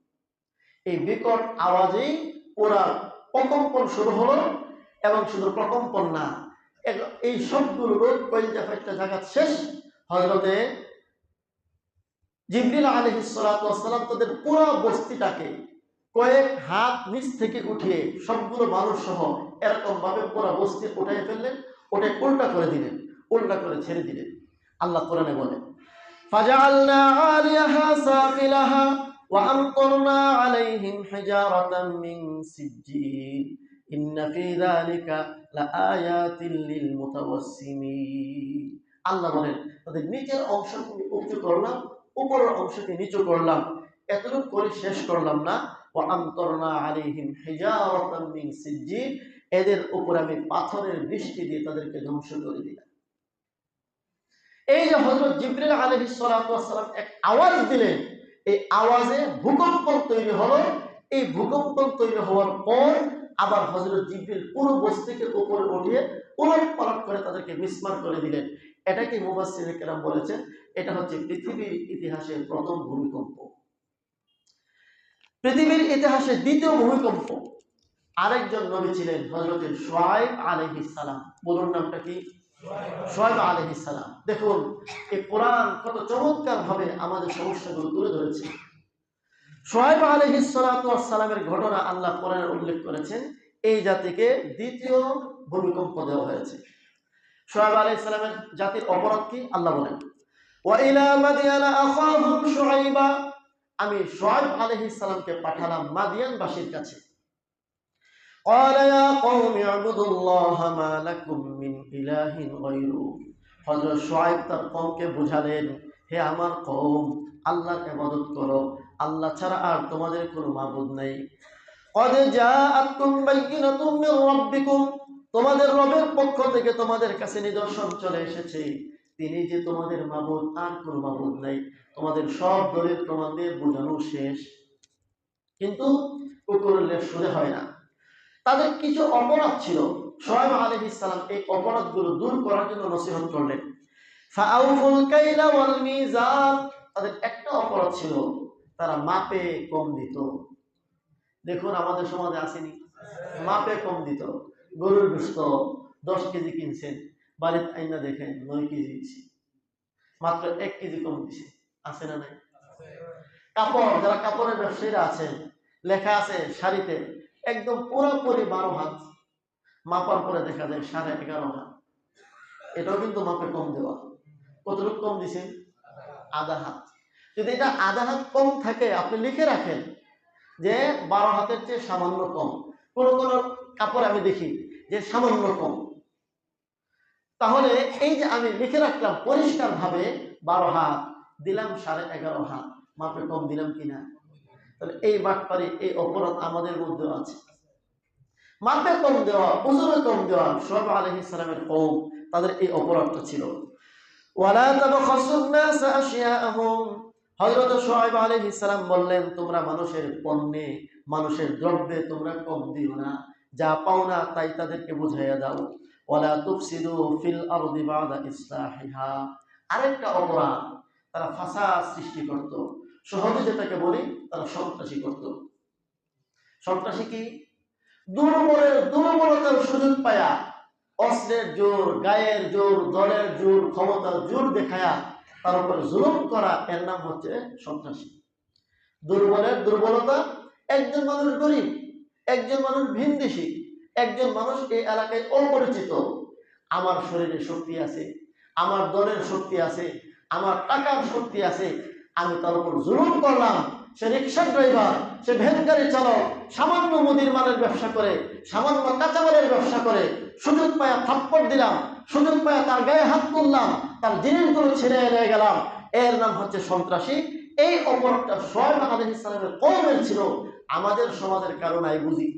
এই বিকট আওয়াজেই ওরা প্রকম্পন শুরু হলো। এবং শুধু প্রকম্পন না, এই সবগুলো কলিজা ফাটা জায়গা শেষ। হযরতে জিবরিল আলাইহিস সালাতু ওয়াস সালাম তাদের পুরো বস্তিটাকে কয়েক হাত নিচ থেকে উঠিয়ে সবগুলো মানুষ সহ এরকম ভাবে পুরো বস্তি উঠাই ফেললেন, ওটা উল্টা করে দিলেন। উল্টা করে ছেড়ে দিলেন। আল্লাহ কোরআনে বলেন, ফাজআলনা আলিয়াহা সাফিলাহা ওয়া আমতারনা আলাইহিম হিজারাতাম মিন সিজ্জিল ইন্না ফি যালিকা লাআয়াতিন লিল মুতাওয়াসসিমিন। আল্লাহ বলেন, তাদের নিচের অংশকে উঁচু করলাম, উপরের অংশকে নিচু করলাম, এতটুকু করে শেষ করলাম না। ওয়া আমতারনা আলাইহিম হিজারাতাম মিন সিজ্জিল, এদের উপর আমি পাথরের বৃষ্টি দিয়ে তাদেরকে ধ্বংস করে দিলাম। এই যে হযরত জিবরিল আলাইহিস সালাতু ওয়াস সালাম এক আওয়াজ দিলেন, এই আওয়াজে ভূকম্প তৈরি হলো। এই ভূকম্প তৈরি হওয়ার পর আবার হযরত জিবরিল পুরো বস্তিকে উপরে উঠিয়ে উলটপালট করে তাদেরকে মিসমার করে দিলেন। এটাকে মুফাসসিরে কেরাম বলেছেন, এটা হচ্ছে পৃথিবীর ইতিহাসে প্রথম ভূমিকম্প, পৃথিবীর ইতিহাসে দ্বিতীয় ভূমিকম্প। আরেকজন নবী ছিলেন হযরত শুআয়ব আলাইহিস সালাম। বলুন নামটা কি? শুআয়ব আলাইহিস সালাম। দেখুন এই কোরআন কত চমৎকার ভাবে আমাদের সমস্যাগুলো তুলে ধরেছে। শুআয়ব আলাইহিস সালাতু ওয়াস সালামের ঘটনা আল্লাহ কোরআনে উল্লেখ করেছেন। এই জাতিকে দ্বিতীয় ভূমিকম্প দেওয়া হয়েছে। শুআয়ব আলাইহিস সালামের জাতির অপরাধ কি? আল্লাহ বলেন, ওয়া ইলা মাদিয়ানা আখাহুম শুআয়বা, আমি শুআয়ব আলাইহিস সালামকে পাঠালাম মাদিয়ানবাসীর কাছে। قال يا قوم اعبدوا الله ما لكم من إله غيره। হযরত শুআয়ব তার কওমকে বুঝালেন, হে আমার কওম, আল্লাহর ইবাদত করো, আল্লাহ ছাড়া আর তোমাদের কোনো মাবুদ নেই। قد جاءتكم بينة من ربكم, তোমাদের রবের পক্ষ থেকে তোমাদের কাছে নিদর্শন চলে এসেছে, তিনি যে তোমাদের মাবুদ, আর কোনো মাবুদ নেই। তোমাদের সব দলিল প্রমাণ দিয়ে বোঝানো শেষ, কিন্তু কুকুরলে শুনে হয় না। তাদের কিছু অপরাধ ছিল। শুআয়ব আলাইহিস সালাম এই অপরাধগুলো দূর করার জন্য নসিহত করলেন। ফাআউফুল কাইলা ওয়াল মিজান, তাদের একটা অপরাধ ছিল, তারা মাপে কম দিত। দেখুন আমাদের সমাজে আসেনি, মাপে কম দিত। গরুর গোশত 10 কেজি কিনছেন, বাড়িতে আইনা দেখেন 9 কেজি দিচ্ছে, মাত্র 1 কেজি কম দিছে। আছে না নাই? কাপড়, যারা কাপড়ের ব্যবসায়ীরা আছেন, লেখা আছে শাড়িতে একদম পুরোপুরি 12 হাত, মাপার পরে দেখা যায় 11.5 হাত। এটাও কিন্তু মাপে কম দেওয়া। কতটুকু কম দিছেন? আধা হাত। যদি এটা আধা হাত কম থাকে, আপনি লিখে রাখেন যে 12 হাতের চেয়ে সামান্য কম। কোন কোন কাপড় আমি দেখি যে সামান্য কম, তাহলে এই যে আমি লিখে রাখলাম পরিষ্কার ভাবে 12 হাত, দিলাম 11.5 হাত, মাপে কম দিলাম কিনা? তাহলে এই বাটপারি, এই অপরাধ আমাদের মধ্যে আছে। মাপে কম দেওয়া, ওজনে কম দেওয়া শুআয়ব আলাইহিস সালামের কওম, তাদের এই অপরাধটা ছিল। ওয়ালা তাবখাসুন নাস আশিয়াআহুম, হযরত শুআয়ব আলাইহিস সালাম বললেন, তোমরা মানুষের পণ্যে, মানুষের দ্রব্যে তোমরা কম দিও না, যা পাও না তাই তাদেরকে বুঝাইয়া দাও। ওয়ালা তুফসিদু ফিল আরদি বাদা ইসলাহিহা, আরেকটা অপরাধ, তারা ফাসাদ সৃষ্টি করত। সহজে যেটাকে বলি, তারা সন্ত্রাসী করত। সন্ত্রাসী কি? দুর্বলতার সুযোগ পায়া, অস্ত্রের জোর, গায়ের জোর, দলের জোর, ক্ষমতার জোর দেখায়া তার উপরে জুলুম করা, এর নাম হচ্ছে সন্ত্রাসী। দুর্বলের দুর্বলতা, একজন মানুষ গরিব, একজন মানুষ ভিনদেশী, একজন মানুষ এই এলাকায় অপরিচিত, আমার শরীরে শক্তি আছে, আমার দলের শক্তি আছে, আমার টাকার শক্তি আছে, আমি তার উপর জুলুম করলাম। সে রিক্সা ড্রাইভার, সে ভ্যান গাড়ি চালক, সামান্য মুদির মালের ব্যবসা করে, সামান্য কাঁচামালের ব্যবসা করে, সুযোগ পায়া থাপ্পড় দিলাম, সুযোগ পায়া তার গায়ে হাত তুললাম, তার জিনিসগুলো ছেড়ে নিয়ে গেলাম, এর নাম হচ্ছে সন্ত্রাসী। এই অপরাধটা শুআয়ব আলাইহিস সালামের কওমের ছিল, আমাদের সমাজের কারণে বুঝি।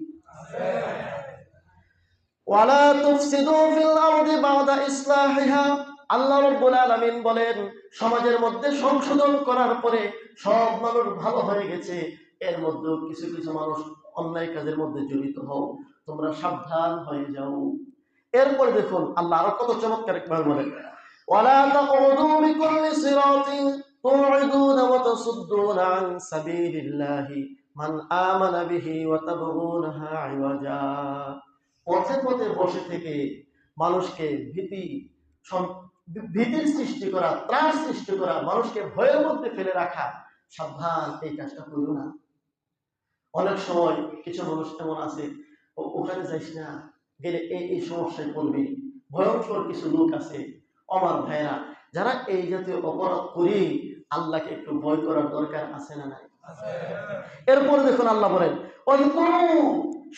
ওয়ালা তুফসিদু ফিল আরদি বাদা ইসলাহিহা, আল্লাহ রাব্বুল আলামিন বলেন, সমাজের মধ্যে সংশোধন করার পরে সব মানুষ ভালো হয়ে গেছে, এর মধ্যে কিছু কিছু মানুষ অন্যায় কাজের মধ্যে জড়িত হও, তোমরা সাবধান হয়ে যাও। এরপর দেখুন আল্লাহ আরো কত চমৎকার একবার বলেন, ওয়ালা তাকুদু বিকুল্লি সিরাতিন তু'ইদুনা ওয়া তাসুদ্দুনা আন সাবিলিল্লাহি মান আমানা বিহি ওয়া তাবগুনাহা ইওয়াজা, পথে পথে বসে থেকে মানুষকে ভীতির সৃষ্টি করা, ত্রাস সৃষ্টি করা, মানুষকে ভয়ের মধ্যে ফেলে রাখা, সাবধান, এই কাজটা করো না। অনেক সময় কিছু মানুষ এমন আছে, ওখানে যাইস না, গেলে এই সমস্যায় পড়বে, ভয়ঙ্কর কিছু লোক আছে, আমার ভাইরা, যারা এই জাতীয় অপরাধ করি আল্লাহকে একটু ভয় করার দরকার আছে না নাই? এরপর দেখুন আল্লাহ বলেন,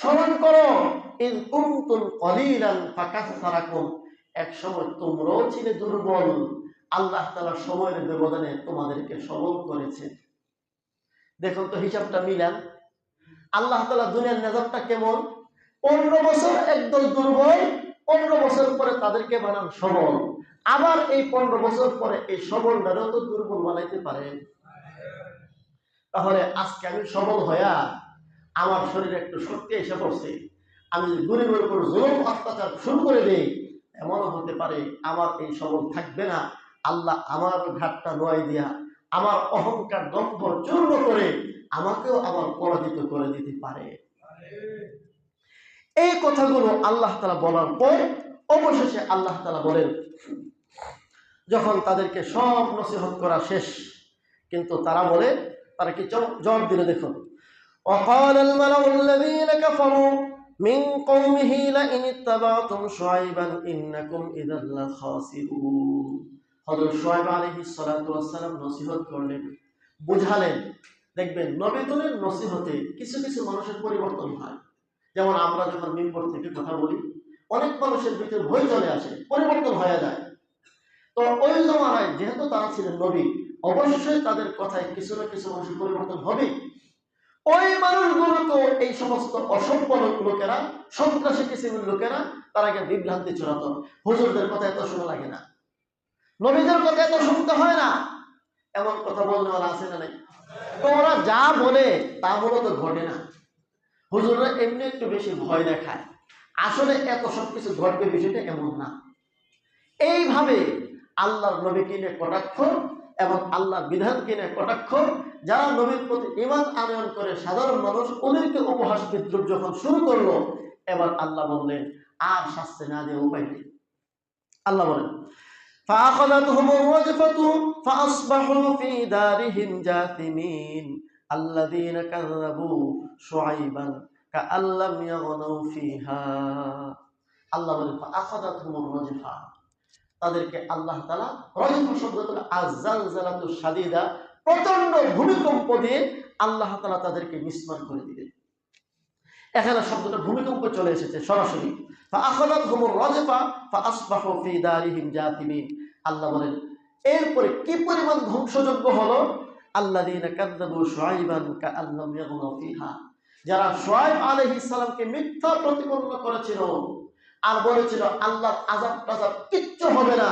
স্মরণ করো, ইন কুনতুম কলিলান ফাকাসসারাকুম, এক সময় তোমরাও ছিলে দুর্বল, আল্লাহ তাআলা সময়ের ব্যবধানে তোমাদেরকে সবল করেছে। দেখুন তো হিসাবটা মিলান। আল্লাহ তাআলা দুনিয়ার নিজামটা কেমন? 15 বছর একদল দুর্বল, 15 বছর পরে তাদেরকে বানান সবল। আবার এই 15 বছর পরে এই সবলটারও তো দুর্বল বানাইতে পারেন। তাহলে আজকে আমি সবল হইয়া আমার শরীরে একটু শক্তি এসে পড়ছে, আমি গরিবের উপর জুলুম অত্যাচার শুরু করে দেই, এমনও হতে পারে আমার এই সবল থাকবে না, আল্লাহ আমার ঘাটটা নয় দিয়া আমার অহংকার দম্ভ চূর্ণ করে আমাকেও আবার পরাজিত করে দিতে পারে। এই কথাগুলো আল্লাহ তাআলা বলার পর অবশেষে আল্লাহ তাআলা বলেন, যখন তাদেরকে সব নসিহত করা শেষ, কিন্তু তারা বলে, তারা কি জবাব দিল দেখুন, وقال الملأ الذين كفروا من قومه لئن اتبعتم شعيبا إنكم إذا لخاسرون। হযরত শুআয়ব আলাইহিস সালাতু ওয়াস সালাম নসিহত করলেন, বুঝালেন। দেখবেন নবীদের নসিহতে কিছু কিছু মানুষের পরিবর্তন হয়। যেমন আমরা যখন মিম্বর থেকে কথা বলি, অনেক মানুষের ভিতরে ভয় চলে আসে, পরিবর্তন হয়ে যায়। তো ওই জমানায় যেহেতু তারা ছিলেন নবী, অবশ্যই তাদের কথায় কিছু না কিছু মানুষের পরিবর্তন হবে। ওই মানুষগুলোকে এই সমস্ত অসভ্য লোকেরা, সন্ত্রাসী কিসিমের লোকেরা, তারাকে বিভ্রান্তি ছড়াতো। হুজুরদের কথা এত শোনা লাগে না, নবীদের কথা এত শুনতে হয় না, এমন কথা বলতে ওরা আছে না নাই? তো ওরা যা বলে তা মূলত ঘটে না। হুজুররা এমনি একটু বেশি ভয় দেখায়, আসলে এত সবকিছু ঘটবে বিষয়টা এমন না। এইভাবে আল্লাহর নবীকে নিয়ে কটাক্ষ এবং আল্লাহর বিধানকে নিয়ে কটাক্ষ, যারা নবীর প্রতি ঈমান আনয়ন করে সাধারণ মানুষ, ওদেরকে উপহাস বিদ্রুপ যখন শুরু করলো, এবার আল্লাহ বললেন আর শাস্তি না দিয়ে উপায় নেই। আল্লাহ বলেন, فأخذتهم الرجفة فأصبحوا في دارهم جاثمين الذين كذبوا شعيبا كأن لم يغنوا فيها। আল্লাহ বলেন فأخذتهم الرجفة, তাদেরকে আল্লাহ তাআলা রজফা শব্দটা আযযালজালাতু শাদীদা, প্রচন্ড ভূমিকম্প দিয়ে আল্লাহ তাআলা তাদেরকে মিসমার করে দিলেন। এখানে শব্দটা ভূমিকম্প চলে এসেছে সরাসরি। ফাআখাযাতহুমুর রাজফা ফাআসবাহু ফি দারিহিম জাথিমিন। আল্লাহ বলেন এরপরে কি পরিমাণ ধ্বংসযজ্ঞ হলো, আল্লাযীনা কাযযাবু শুআইবান কাআল্লাম ইয়াগনাউ ফিহা, যারা শুআইব আলাইহিস সালামকে মিথ্যা প্রতিপন্ন করেছিল আর বলেছিল আল্লাহর আযাব টাযাব কিচ্ছু হবে না।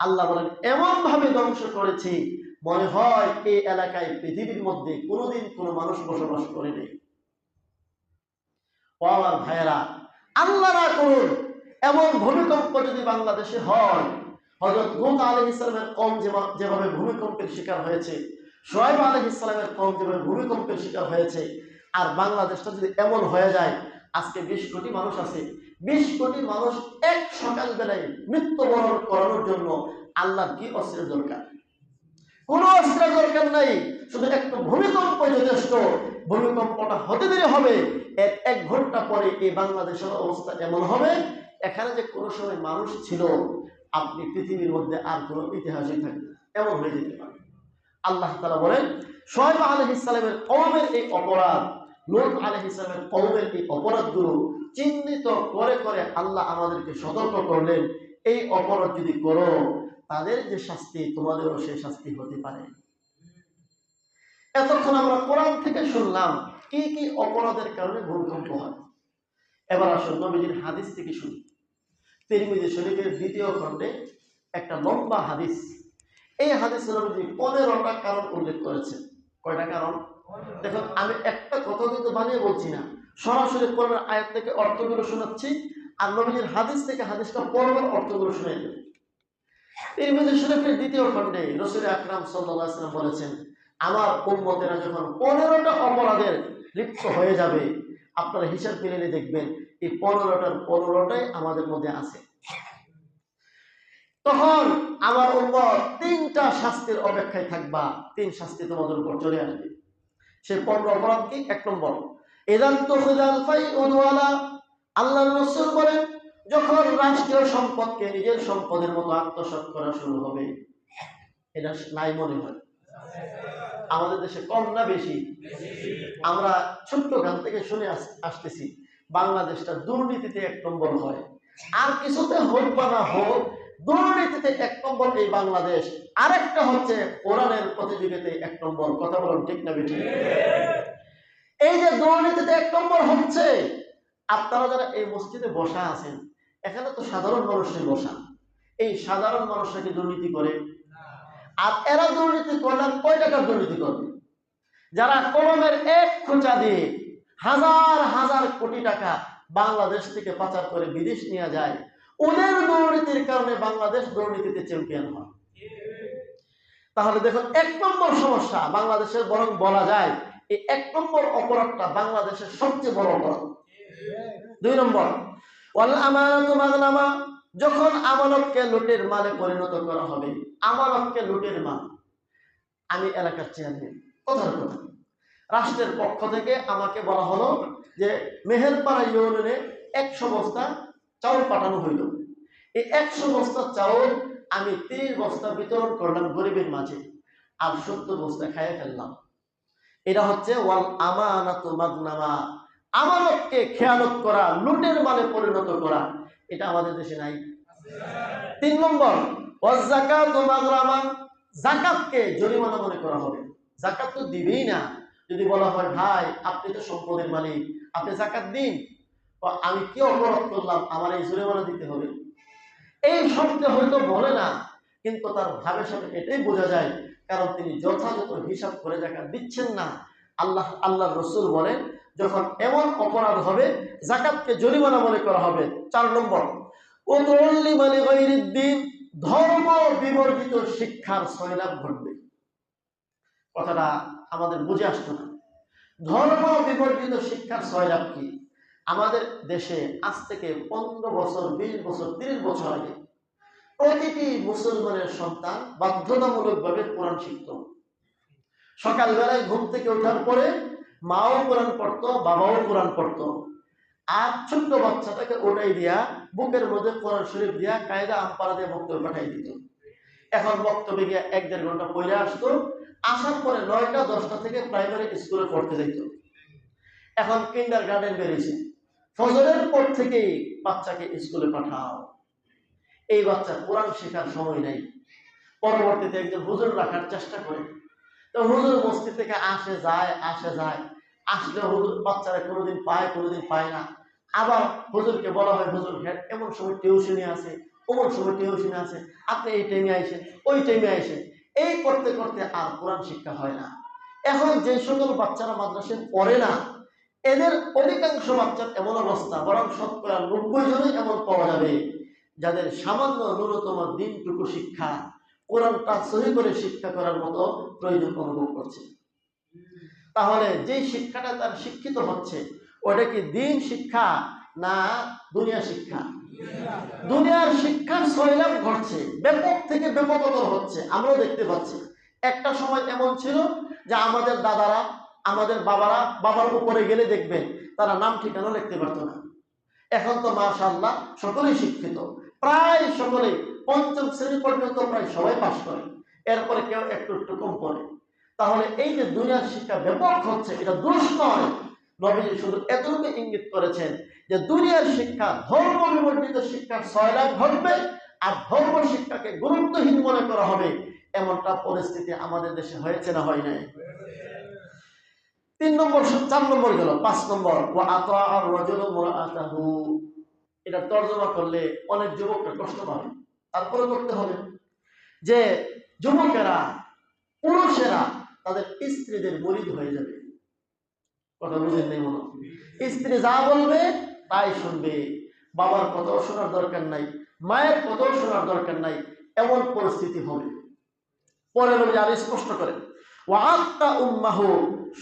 আল্লাহ বলেন এমন ভাবে ধ্বংস করেছি, মনে হয় এই এলাকায় পৃথিবীর মধ্যে কোনোদিন কোনো মানুষ বসবাস করে নেই। ও আমার ভাইয়েরা, আল্লাহ না করুন এমন ভূমিকম্প যদি বাংলাদেশে হয়, হযরত লূত আলাইহিস সালামের কওম যেভাবে ভূমিকম্পের শিকার হয়েছে, শুআয়ব আলাইহিস সালামের কওম যেভাবে ভূমিকম্পের শিকার হয়েছে, আর বাংলাদেশটা যদি এমন হয়ে যায়, আজকে 20 কোটি মানুষ আছে, 20 কোটি মানুষ এক সকাল বেলায় মৃত্যুবরণ করানোর জন্য আল্লাহর কি অস্ত্রের দরকার? কোন অস্ত্রের দরকার নাই, শুধু একটু ভূমিকম্প যথেষ্ট। ভূমিকম্পটা হতে দেরি হবে, এর 1 ঘন্টা পরে এই বাংলাদেশের অবস্থা এমন হবে, এখানে যে কোনো সময় মানুষ ছিল আপনি পৃথিবীর মধ্যে আর কোনো ইতিহাসই থাকবে, এমন হয়ে যেতে পারে। আল্লাহ তাআলা বলেন শুআয়ব আলাইহিস সালামের কওমের এই অপরাধ, লূত আলাইহিস সালামের কওমের এই অপরাধগুলো চিহ্নিত করে করে আল্লাহ আমাদেরকে সতর্ক করলেন, এই অপরাধ যদি করো তাদের যে শাস্তি তোমাদেরও সেই শাস্তি হতে পারে। এতক্ষণ আমরা কোরআন থেকে শুনলাম কি কি অপরাধের কারণে ভূমিকম্প হয়। এবার আসুন নবীজির হাদিস থেকে শুনি। তিরমিজি শরীফের 2য় খণ্ডে একটা লম্বা হাদিস, এই হাদিসে নবীজি 15টা কারণ উল্লেখ করেছেন। কয়টা কারণ? দেখুন আমি একটা কথা কিন্তু বানিয়ে বলছি না, সরাসরি কোরআনের আয়াত থেকে অর্থগুলো শোনাচ্ছি, আর নবীজির হাদিস থেকে হাদিসটা পড়বার অর্থগুলো শুনিয়ে দেব। তিরমিজি শরীফের 2য় খণ্ডে রাসূল আকরাম সাল্লাল্লাহু আলাইহি ওয়াসাল্লাম বলেছেন, আমার উম্মতেরা যখন 15টা অপরাধের লিপ্ত হয়ে যাবে, আপনারা হিসাব মিলিয়ে দেখবেন এই 15টার 15টাই আমাদের মধ্যে আছে। তখন আমার উম্মত 3টা শাস্তির অপেক্ষায় থাকবা, 3 শাস্তি তোমাদের উপর চলে আসবে। সেই 15 অপরাধ কি? 1 নম্বর, ইযান তুখিলাল ফাইউল ওয়ালা, আল্লাহর রাসূল বলেন যখন রাষ্ট্রীয় সম্পদকে নিজের সম্পদের মতো আত্মসাৎ করা শুরু হবে, এটা নাই মনে হয়? আমাদের দেশে কম না বেশি? আমরা ছোট্ট গান থেকে শুনে আসতেছি বাংলাদেশটা দুর্নীতিতে 1 নম্বর হয়। আর কিছুতে হোক বা না হোক, দুর্নীতিতে 1 নম্বর এই বাংলাদেশ। আরেকটা হচ্ছে কোরআনের প্রতিযোগিতায় 1 নম্বর। কথা বলুন ঠিক না বেঠিক? এই যে দুর্নীতিতে 1 নম্বর হচ্ছে, আপনারা যারা এই মসজিদে বসা আছেন, এখানে তো সাধারণ মানুষের বসা। এই সাধারণ মানুষরা কি দুর্নীতি করে? আর এরা দুর্নীতি করলে কয় টাকার দুর্নীতি করবে? যারা কলমের 1 খোঁচা দিয়ে হাজার হাজার কোটি টাকা বাংলাদেশ থেকে পাচার করে বিদেশ নিয়ে যায়, ওদের দুর্নীতির কারণে বাংলাদেশ দুর্নীতিতে চ্যাম্পিয়ন হয়। তাহলে দেখুন 1 নম্বর সমস্যা বাংলাদেশের, বরং বলা যায় এই 1 নম্বর অপরাধটা বাংলাদেশের সবচেয়ে বড় অপরাধ। 2 নম্বর, ওয়াল আমানাতু মাগনামা, যখন আমানতকে লুটের মালে পরিণত করা হবে। আমানতকে লুটের মাল। আমি এলাকার চেয়ারম্যান, কথার কথা, রাষ্ট্রের পক্ষ থেকে আমাকে বলা হলো যে মেহেরপাড়া ইউনিয়নে 100 বস্তা চাউল পাঠানো হইল। এই 100 বস্তা চাউল আমি 30 বস্তা বিতরণ করলাম গরিবের মাঝে, আর 70 বস্তা খাইয়ে ফেললাম। এটা হচ্ছে ওয়াল আমানাতু মাগনামা, আমানতকে খেয়ানত করা, লুটের মালে পরিণত করা। এটা আমাদের দেশে নাই। 3 নম্বর, ওয়াজ যাকাতু মাগরামা, যাকাতকে জরিমানা মনে করা হবে। যাকাত তো দিবেই না। যদি বলা হয় ভাই আপনি তো সম্পদের মালিক, আপনি যাকাত দিন, আমি কি অপরাধ করলাম, আমার এই জরিমানা দিতে হবে? এই শব্দে হয়তো বলে না, কিন্তু তার ভাবের সাথে এটাই বোঝা যায়, কারণ তিনি যথাযথ হিসাব করে যাকাত দিচ্ছেন না। আল্লাহ রসুল বলেন যখন এমন অপরাধ হবে যাকাতকে জরিমানা মনে করা হবে। 4 নম্বর, উতুল্লি মানে গায়রিদ্দিন, ধর্ম বিবর্জিত শিক্ষার সয়লাভ ঘটবে। কথাটা আমাদের বুঝে আসতো না। ধর্ম বিবর্জিত শিক্ষার সয়লাভ কি? আমাদের দেশে আজ থেকে 15 বছর, 20 বছর, 30 বছর আগে প্রতিটি মুসলমানের সন্তান বাধ্যতামূলকভাবে কোরআন শিখত। সকালবেলায় ঘুম থেকে ওঠার পরে মাও কোরআন পড়তো, বাবাও কোরআন পড়তো। আর ছোট্ট বাচ্চাটাকে ওটাই দিয়া বুকের মধ্যে কোরআন শরীফ দিয়া কায়দা আমপারা দিয়ে বক্তব্য পাঠাই দিত। এখন বক্তব্যে গিয়া 1-1.5 ঘন্টা পড়ে আসতো। আসার পরে 9টা 10টা থেকে প্রাইমারি স্কুলে পড়তে যাইত। এখন কিন্ডার গার্ডেন বেরিয়েছে, ফজরের পর থেকেই বাচ্চাকে স্কুলে পাঠাও। এই বাচ্চা কোরআন শেখার সময় নেই। পরবর্তীতে একজন হুজুর রাখার চেষ্টা করে, তো হুজুর মসজিদ থেকে আসে যায়, আসলে হুজুর বাচ্চারা কোনোদিন পায়, কোনোদিন পায় না। আবার হুজুরকে বলা হয় হুজুর এমন সময় টিউশনি আছে, অমন সময় টিউশনি আছে, আপনি এই টাইমে আইসেন, ওই টাইমে আইসেন। এই করতে করতে আর কোরআন শিক্ষা হয় না। এখন যে সকল বাচ্চারা মাদ্রাসায় পড়ে না, এদের অধিকাংশ বাচ্চার এমন অবস্থা, বরং 90 জনই এমন পাওয়া যাবে যাদের সামান্য ন্যূনতম দিনটুকু শিক্ষা, কোরআনটা সহি করে শিক্ষা করার মতো প্রয়োজন অনুভব করছে। তাহলে যে শিক্ষাটা তার শিক্ষিত হচ্ছে, ওটা কি দিন শিক্ষা না দুনিয়া শিক্ষা? দুনিয়ার শিক্ষার সয়লাভ ঘটছে, ব্যাপক থেকে ব্যাপকতর হচ্ছে। আমরাও দেখতে পাচ্ছি। একটা সময় এমন ছিল যে আমাদের দাদারা, আমাদের বাবার উপরে গেলে দেখবেন তারা নাম ঠিকানা লিখতে পারতো না। এখন তো মাশাআল্লাহ সকলেই শিক্ষিত, প্রায় সকলেই 5ম শ্রেণী পর্যন্ত প্রায় সবাই পাস করে, এরপরে কেউ একটু একটু কম পড়ে। তাহলে এই যে দুনিয়ার শিক্ষা ব্যাপক হচ্ছে, এটা দোষ নয়। নবীজি শুধু এতটুকু ইঙ্গিত করেছেন যে দুনিয়ার শিক্ষা, ধর্ম বিবর্জিত শিক্ষার সয়লাভ ঘটবে, আর ধর্ম শিক্ষাকে গুরুত্বহীন মনে করা হবে। এমনটা পরিস্থিতি আমাদের দেশে হয়েছে না হয় নাই? 3 নম্বর, 4 নম্বর গেল। 5 নম্বর, ওয়া আতাআর রাজুলু মুরআতাহু। এটা তর্জমা করলে অনেক যুবকরা কষ্ট পাবে, তারপরে করতে হবে যে যুবকেরা, পুরুষেরা তাদের স্ত্রীদের মুরিদ হয়ে যাবে। কথা বুঝেন নেই মনে? স্ত্রী যা বলবে তাই শুনবে, বাবার কথাও শোনার দরকার নাই, মায়ের কথাও শোনার দরকার নাই, এমন পরিস্থিতি হবে। পরে নবী আরো স্পষ্ট করেন, ওয়া আত্তা উম্মাহু,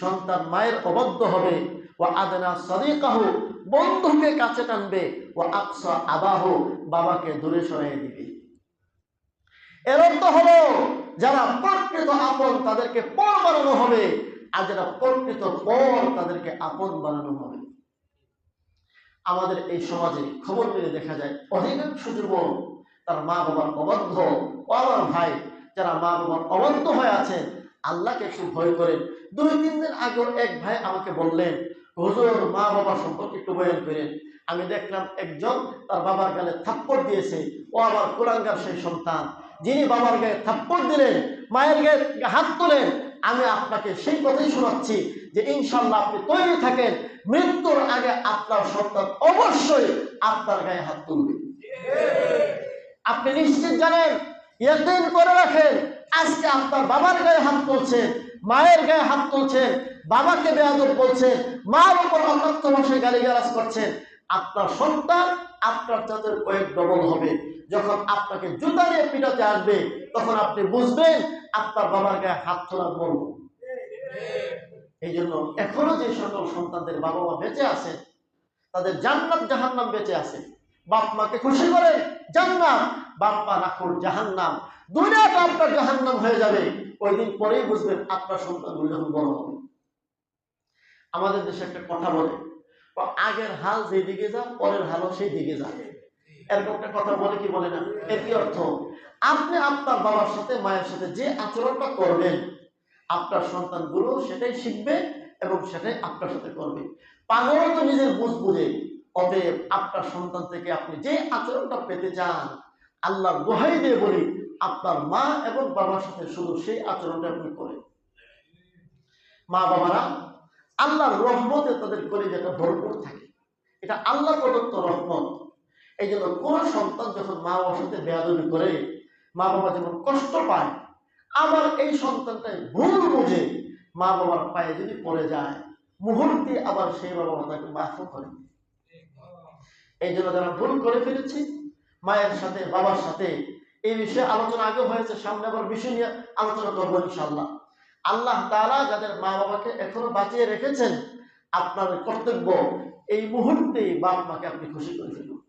সন্তান মায়ের অবাধ্য হবে, ওয়া আদনা সাদিকাহু, বন্ধুকে কাছে টানবে, ওয়া আকসা আবাহু, বাবাকে দূরে সরিয়ে দিবে। এর অর্থ হলো যারা প্রকৃত আপন তাদেরকে পর বানানো হবে, আর যারা প্রকৃত পর তাদেরকে আপন বানানো হবে। আমাদের এই সমাজে খবর পেলে দেখা যায় অধিকাংশ যুবক তার মা বাবার অবাধ্য। ও আমার ভাই, যারা মা বাবার অবাধ্য হয়ে আছেন, আল্লাহকে একটু ভয় করেন। 2-3 দিন আগে এক ভাই আমাকে বললেন, হুজুর মা বাবা সম্পর্কে একটু বয়ান করেন। আমি দেখলাম একজন তার বাবার গালে থাপ্পড় দিয়েছে। ও আবার কুলাঙ্গার সেই সন্তান, যিনি বাবার গায়ে থাপ্পড় দিলেন, মায়ের গায়ে হাত তোলেন। আমি আপনাকে সেই কথাই শোনাচ্ছি যে ইনশাল্লাহ আপনি তৈরি থাকেন, মৃত্যুর আগে আপনার সন্তান অবশ্যই আপনার গায়ে হাত তুলবে। আপনি নিশ্চিত জানেন, ইয়াকিন করে রাখেন, আজকে আপনার বাবার গায়ে হাত তুলছেন, মায়ের গায়ে হাত তুলছেন, বাবাকে বেয়াদব বলছেন, মার উপর অকথ্য ভাষায় গালিগালাজ করছেন, আপনার সন্তান আপনার চাঁদের কয়েক ডবল হবে। যখন আপনাকে জুতা নিয়ে পিটাতে আসবে, তখন আপনি বুঝবেন আপনার বাবার গায়ে হাত তোলার মর্ম। এই জন্য এখনো যে সকল সন্তানদের বাবা মা বেঁচে আছেন, তাদের জান্নাত জাহান্নাম বেঁচে আছে। বাপ মাকে খুশি করে জান্নাত, বাপ মা রাখুন জাহান্নাম। দুনিয়াটা আপনার জাহান্নাম হয়ে যাবে। ওই দিন পরেই বুঝবেন আপনার সন্তানগুলো যখন বড় হবে। আমাদের দেশে একটা কথা বলে, আগের হাল যেদিকে যা, পরের হালও সেই দিকে যা। এরকম একটা কথা বলে কি বলে না? এর কি অর্থ? আপনি আপনার বাবার সাথে মায়ের সাথে যে আচরণটা করবেন, আপনার সন্তানগুলো সেটাই শিখবে এবং সেটাই আপনার সাথে করবে। পাগল তো নিজের বুঝ বুঝে। অতএব আপনার সন্তান থেকে আপনি যে আচরণটা পেতে চান, আল্লাহর দোহাই দিয়ে বলি, আপনার মা এবং বাবার সাথে শুধু সেই আচরণটা আপনি করেন। মা বাবারা আল্লাহর রহমতে তাদের কলিজাটা ভরপুর থাকে। এটা আল্লাহ প্রদত্ত রহমত। এই জন্য কোন সন্তান যখন মা বাবার সাথে বেয়াদবি করে, মা বাবা যেমন কষ্ট পায়, আবার এই সন্তানটাই ভুল বুঝে মা বাবার পায়ে যদি পড়ে যায়, মুহূর্তে আবার সেই বাবা তাকে মাফও করে। এই জন্য যারা ভুল করে ফেলেছি মায়ের সাথে বাবার সাথে, এই বিষয়ে আলোচনা আগে হয়েছে, সামনে আবার বিষয় নিয়ে আলোচনা করবো ইনশাআল্লাহ। আল্লাহ তাআলা যাদের মা বাবাকে এখনো বাঁচিয়ে রেখেছেন, আপনার কর্তব্য এই মুহূর্তে বাপ মাকে আপনি খুশি করে ফেলুন।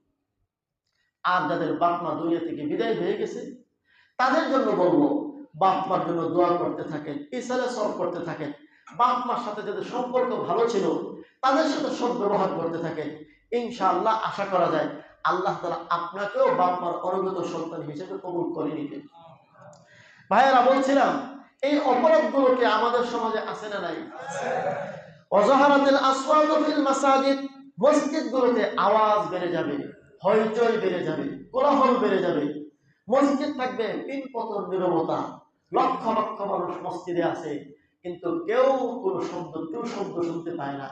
আর যাদের বাপ মা দুনিয়া থেকে বিদায় হয়ে গেছে, তাদের জন্য বলবো, বাপ মার জন্য দোয়া করতে থাকেন, ইসালে সব করতে থাকেন। বাপ মার সাথে যাদের সম্পর্ক ভালো ছিল, তাদের সাথে সব ব্যবহার করতে থাকেন। ইনশাআল্লাহ আশা করা যায় আল্লাহ তাআলা আপনাকেও বাপ মার অনুগত সন্তান হিসেবে কবুল করে নিবেন। ভাইয়েরা, বলছিলাম এই অপরাধগুলোকে আমাদের সমাজে আছে না নাই? ওয়াজাহারাতিল আসওয়াতু ফিল মাসাজিদ, মসজিদগুলোতে আওয়াজ বেড়ে যাবে, হইচই বেড়ে যাবে, কোলাহল বেড়ে যাবে। মসজিদ থাকবে পিনপতন নীরবতা, লক্ষ লক্ষ মানুষ মসজিদে আছে, কিন্তু কেউ কোনো শব্দ শুনতে পায় না।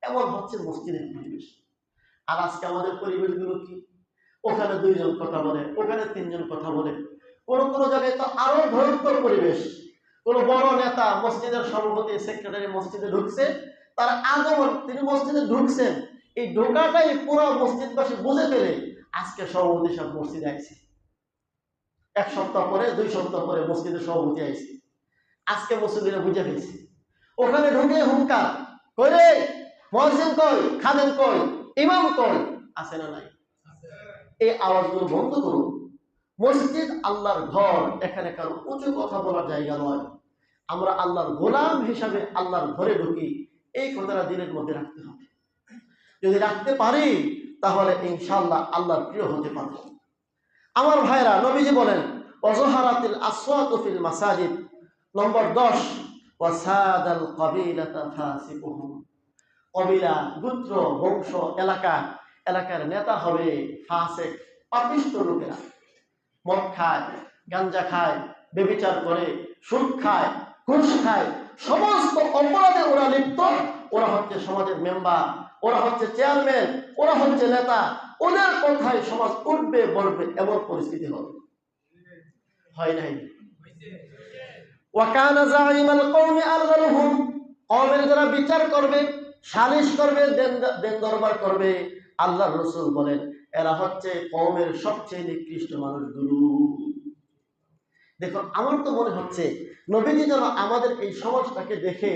এমন হচ্ছে মসজিদের পরিবেশ। আর আজকে আমাদের পরিবেশগুলো কি? ওখানে 2 জন কথা বলে, ওখানে 3 জন কথা বলে। কোন কোন জায়গায় তো আরো ভয়ঙ্কর পরিবেশ। কোন বড় নেতা, মসজিদের সভাপতি, সেক্রেটারি মসজিদে ঢুকছে, তার আগমন, তিনি মসজিদে ঢুকছেন, এই ঢোকাটাই পুরো মসজিদবাসী বুঝে ফেলে আজকে সভাপতি সব মসজিদে আইছে। 1 সপ্তাহ পরে, 2 সপ্তাহ পরে মসজিদের সভাপতি আইছে, আজকে মসজিদে বুঝে ফেলছে। ওখানে ঢুকে হুঙ্কার করে, মুয়াজ্জিন কই, খাদেম কই, ইমাম কই, আছে না নাই? এই আওয়াজগুলো বন্ধ করুন। মসজিদ আল্লাহর ঘর, এখানে কারো উঁচু কথা বলার জায়গা নয়। আমরা আল্লাহর গোলাম হিসাবে আল্লাহর ঘরে ঢুকি, এই কথাটা দিলের মধ্যে রাখতে হবে। যদি রাখতে পারি, তাহলে ইনশাআল্লাহ আল্লাহর প্রিয় হতে পারব। আমার ভাইরা, নবীজি বলেন ওয়াজাহারাতিল আসওয়াতু ফিল মাসাজিদ। নম্বর 10, ওয়াসাদাল কাবিলাতা ফাসিকুহুম। কবিলা, গোত্র, বংশ, এলাকার নেতা হবে ফাসিক, পাপিষ্ঠ লোকেরা। মদ খায়, গাঞ্জা খায়, ব্যভিচার করে, সুদ খায়, ঘুষ খায়, সমস্ত অপরাধে ওরা লিপ্ত। ওরা হচ্ছে সমাজের মেম্বার, ওরা হচ্ছে চেয়ারম্যান, ওরা হচ্ছে নেতা। ওদের কথায় সমাজ উঠবে বলবে, এমন পরিস্থিতি হবে। হয় নাই? ওয়াকানা জাইমাল কওমি আলগালহুম, কওমের যারা বিচার করবে, সালিশ করবে, দেন দরবার করবে, আল্লাহর রাসূল বলেন এরা হচ্ছে কওমের সবচেয়ে নিকৃষ্ট মানুষগুলো। দেখুন, আমার তো মনে হচ্ছে নবীজি যেন আমাদের এই সমাজটাকে দেখে,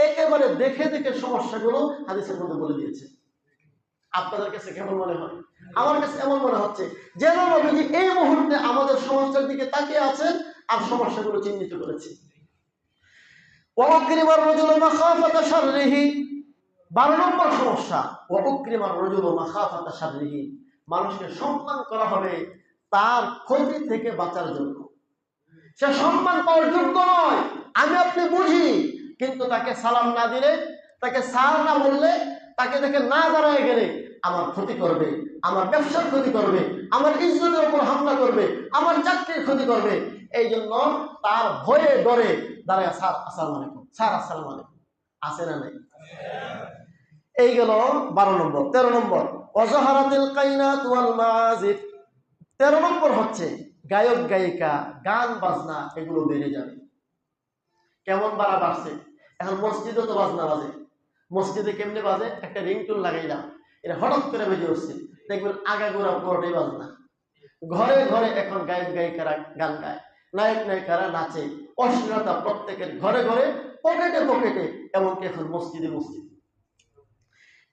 একেবারে দেখে দেখে সমস্যাগুলো হাদিসের মধ্যে বলে দিয়েছে। আপনাদের কাছে কেমন মনে হয়? আমার কাছে এমন মনে হচ্ছে যেন নবীজি এই মুহূর্তে আমাদের সমাজটার দিকে তাকিয়ে আছেন আর সমস্যাগুলো চিহ্নিত করেছে। ওয়াকরিমার রাজুল মাখাফাতা শাররিহি, 12 নম্বর সমস্যা, ওয়াউকরিমার রাজুলু মাখাফাতা শাররিহি, মানুষকে সম্মান করা হবে তার ক্ষতি থেকে বাঁচার জন্য। সে সম্মান পাওয়ার যোগ্য নয়, আমি আপনি বুঝি, কিন্তু তাকে সালাম না দিলে, তাকে স্যার না বললে, তাকে দেখে না দাঁড়ায় গেলে আমার ক্ষতি করবে, আমার ব্যবসার ক্ষতি করবে, আমার ইজ্জতের উপর হামলা করবে, আমার চাকরির ক্ষতি করবে। এই জন্য তার ভয়ে ডরে দাঁড়ায় স্যার আসসালামু আলাইকুম, স্যার আসসালামু আলাইকুম, আছে না নাই? এই গেল 12 নম্বর। 13 নম্বর, ওয়াজাহারাতিল কাইনাত ওয়াল মাআজিফ। 13 নম্বর হচ্ছে গায়ক গায়িকা, গান বাজনা এগুলো বেড়ে যাবে। কেমন বাড়ছে? এখন মসজিদে তো বাজনা বাজে। মসজিদে কেমনে বাজে? একটা রিংটোন লাগাইলাম, এটা হঠাৎ করে বেজে উঠছে, দেখবেন আগাগোড়া পুরোটাই বাজনা। ঘরে ঘরে এখন গায়ক গায়িকারা গান গায়, নায়ক নায়িকারা নাচে, অশ্লীলতা প্রত্যেকের ঘরে ঘরে, পকেটে পকেটে, এমনকি এখন মসজিদে মসজিদ।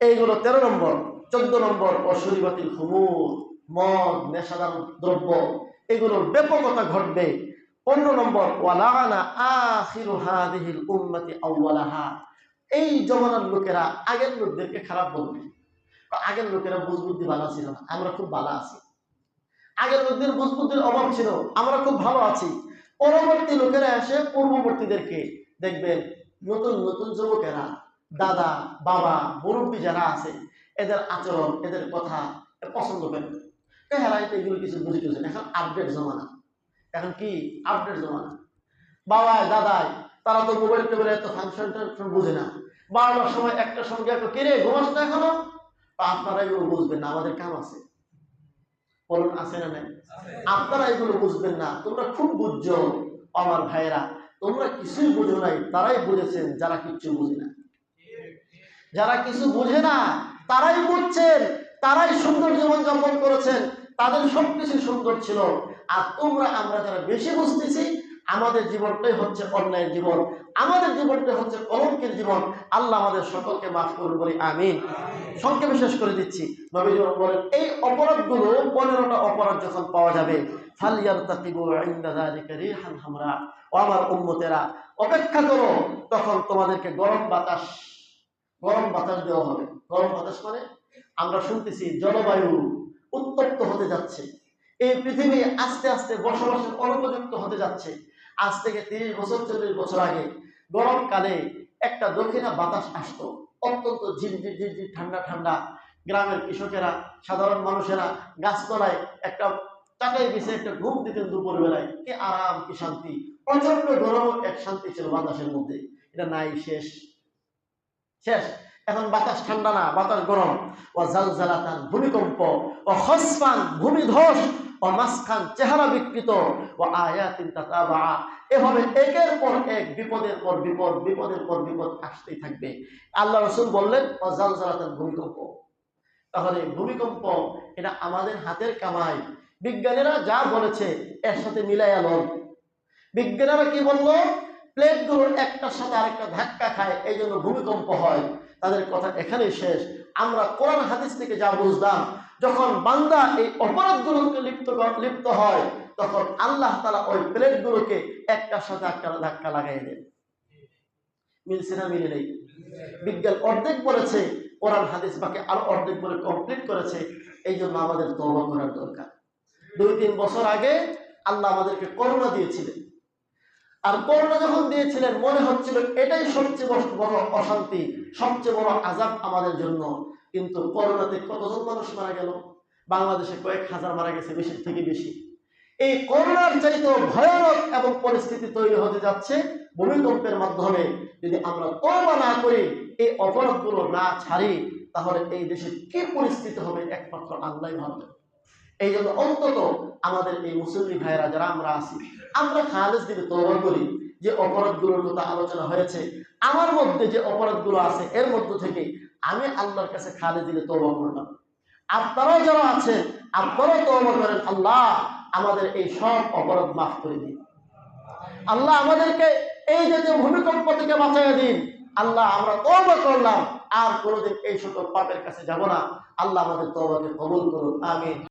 এইগুলো 13 নম্বর। 14 নম্বর, অশরীবাতিল খুমুর, মদ নেশাদার দ্রব্য, এগুলোর ব্যাপকতা ঘটবে। 15 নম্বর, ওয়ালাআনা আখিরু হাদিহিল উম্মতি আউওয়ালাহা, এই জমানার লোকেরা আগের লোকদেরকে খারাপ বলবে। আগের লোকেরা বুঝবুদ্ধি ভালো ছিল না, আমরা খুব ভালো আছি। আগের লোকদের বুঝবুদ্ধির অভাব ছিল, আমরা খুব ভালো আছি। পরবর্তী লোকেরা এসে পূর্ববর্তীদেরকে দেখবেন, নতুন নতুন যুবকেরা, দাদা বাবা মুরব্বী যারা আছে, এদের আচরণ এদের কথা পছন্দ করে। হ্যাঁ, এগুলো কিছু বুঝে টুঝে। এখন আপডেট জমানা, এখন কি আপডেট জমানা। বাবায় দাদায় তারা তো মোবাইল টোবাইলে এত ফাংশন টাংশন বুঝে না। 12টার সময় একটা সঙ্গে একটা কিরে ঘুমাস না এখনো? আপনারা এগুলো বুঝবেন না, আমাদের কাম আছে। বলুন আছে না নাই? আপনারা এগুলো বুঝবেন না, তোমরা খুব বুঝছো আমার ভাইয়েরা। তোমরা কিছুই বুঝো নাই, তারাই বুঝেছেন যারা কিচ্ছু বুঝে না। যারা কিছু বুঝে না তারাই বুঝছেন, তারাই সুন্দর জীবন যাপন করেছেন, তাদের সবকিছু সুন্দর ছিল। আর তোমরা আমরা যারা বেশি বুঝতেছি, আমাদের জীবনটাই হচ্ছে অন্যায়ের জীবন, আমাদের জীবনটা হচ্ছে কলঙ্কের জীবন। আল্লাহ আমাদের সকলকে মাফ করুন বলি আমিন। সংক্ষেপে শেষ করে দিচ্ছি। নবীজি বলেন, এই অপরাধগুলো 15টা অপরাধ যখন পাওয়া যাবে, ফালিয়ারতাকিবু ইনদা যালিকা রিহান হামরা, ও আমার উম্মতেরা অপেক্ষা করো, তখন তোমাদেরকে গরম বাতাস দেওয়া হবে। গরম বাতাস মানে আমরা শুনতেছি জলবায়ু উত্তপ্ত হতে যাচ্ছে, এই পৃথিবী আস্তে আস্তে বসবাসের অনুপযুক্ত হতে যাচ্ছে। আজ থেকে 30 বছর 40 বছর আগে গরমকালে একটা দক্ষিণা বাতাস আসতো, অত্যন্ত ঝিরঝির ঝিরঝির ঠান্ডা ঠান্ডা। গ্রামের কৃষকেরা, সাধারণ মানুষেরা গাছতলায় একটা চাটাই বিছে একটা ঘুম দিতেন দুপুর বেলায়, কি আরাম, কি শান্তি। প্রচন্ড গরম এক শান্তি ছিল বাতাসের মধ্যে, এটা নাই, শেষ। এখন বাতাস ঠান্ডা না, বাতাস গরম। ও জালজালাতান, ভূমিকম্প। ও খসফান, ভূমিধস। ও মাসখান, চেহারা বিকৃত। ও আয়াতিন তাতাবা, এভাবে একের পর এক বিপদের পর বিপদ, বিপদের পর বিপদ আসতেই থাকবে। আল্লাহ রাসূল বললেন ও জালজালাতান, ভূমিকম্প। তাহলে ভূমিকম্প এটা আমাদের হাতের কামাই। বিজ্ঞানীরা যা বলেছে এর সাথে মিলাইয়া লন। বিজ্ঞানীরা কি বললো? প্লেটগুলো একটার সাথে আরেকটা ধাক্কা খায়, এই জন্য ভূমিকম্প হয়। তাদের কথা এখানেই শেষ। আমরা কোরআন হাদিস থেকে যা বুঝলাম, যখন বান্দা এই অপরাধগুলোকে লিপ্ত হয়, তখন আল্লাহ তাআলা ওই প্লেটগুলোকে একটার সাথে একটা ধাক্কা লাগাই দেন। মিলছে না মিলে নেই? বিজ্ঞান অর্ধেক বলেছে, কোরআন হাদিস বাকি আরো অর্ধেক বলে কমপ্লিট করেছে। এই জন্য আমাদের তওবা করার দরকার। 2-3 বছর আগে আল্লাহ আমাদেরকে করোনা দিয়েছিলেন, আর করোনা যখন দিয়েছিলেন মনে হচ্ছিল এটাই সবচেয়ে বড় অশান্তি, সবচেয়ে বড় আযাব আমাদের জন্য। কিন্তু করোনাতে কতজন মানুষ মারা গেল? বাংলাদেশে কয়েক হাজার মারা গেছে, বেশির থেকে বেশি। এই করোনার চাইতেও ভয়ানক এবং পরিস্থিতি তৈরি হতে যাচ্ছে ভূমিকম্পের মাধ্যমে। যদি আমরা তওবা না করি, এই অপরাধগুলো না ছাড়ি, তাহলে এই দেশে কি পরিস্থিতি হবে একমাত্র আল্লাহই ভালো। এই জন্য অন্তত আমাদের এই মুসলিম ভাইয়েরা যারা আমরা আছি, আমরা খালেস দিকে তওবা করি। যে অপরাধগুলোর কথা আলোচনা হয়েছে, আমার মধ্যে যে অপরাধগুলো আছে এর মধ্য থেকে আমি আল্লাহর কাছে খালেস দিলে তওবা করলাম। আপনারাও যারা আছেন আপনারাও তওবা করেন, আল্লাহ আমাদের এই সব অপরাধ মাফ করে দিন। আল্লাহ আমাদেরকে এই জাতীয় ভূমিকম্প থেকে বাঁচাইয়া দিন। আল্লাহ আমরা তওবা করলাম, আর কোনোদিন এই সকল পাপের কাছে যাব না। আল্লাহ আমাদের তওবাকে কবুল করুন, আমিন।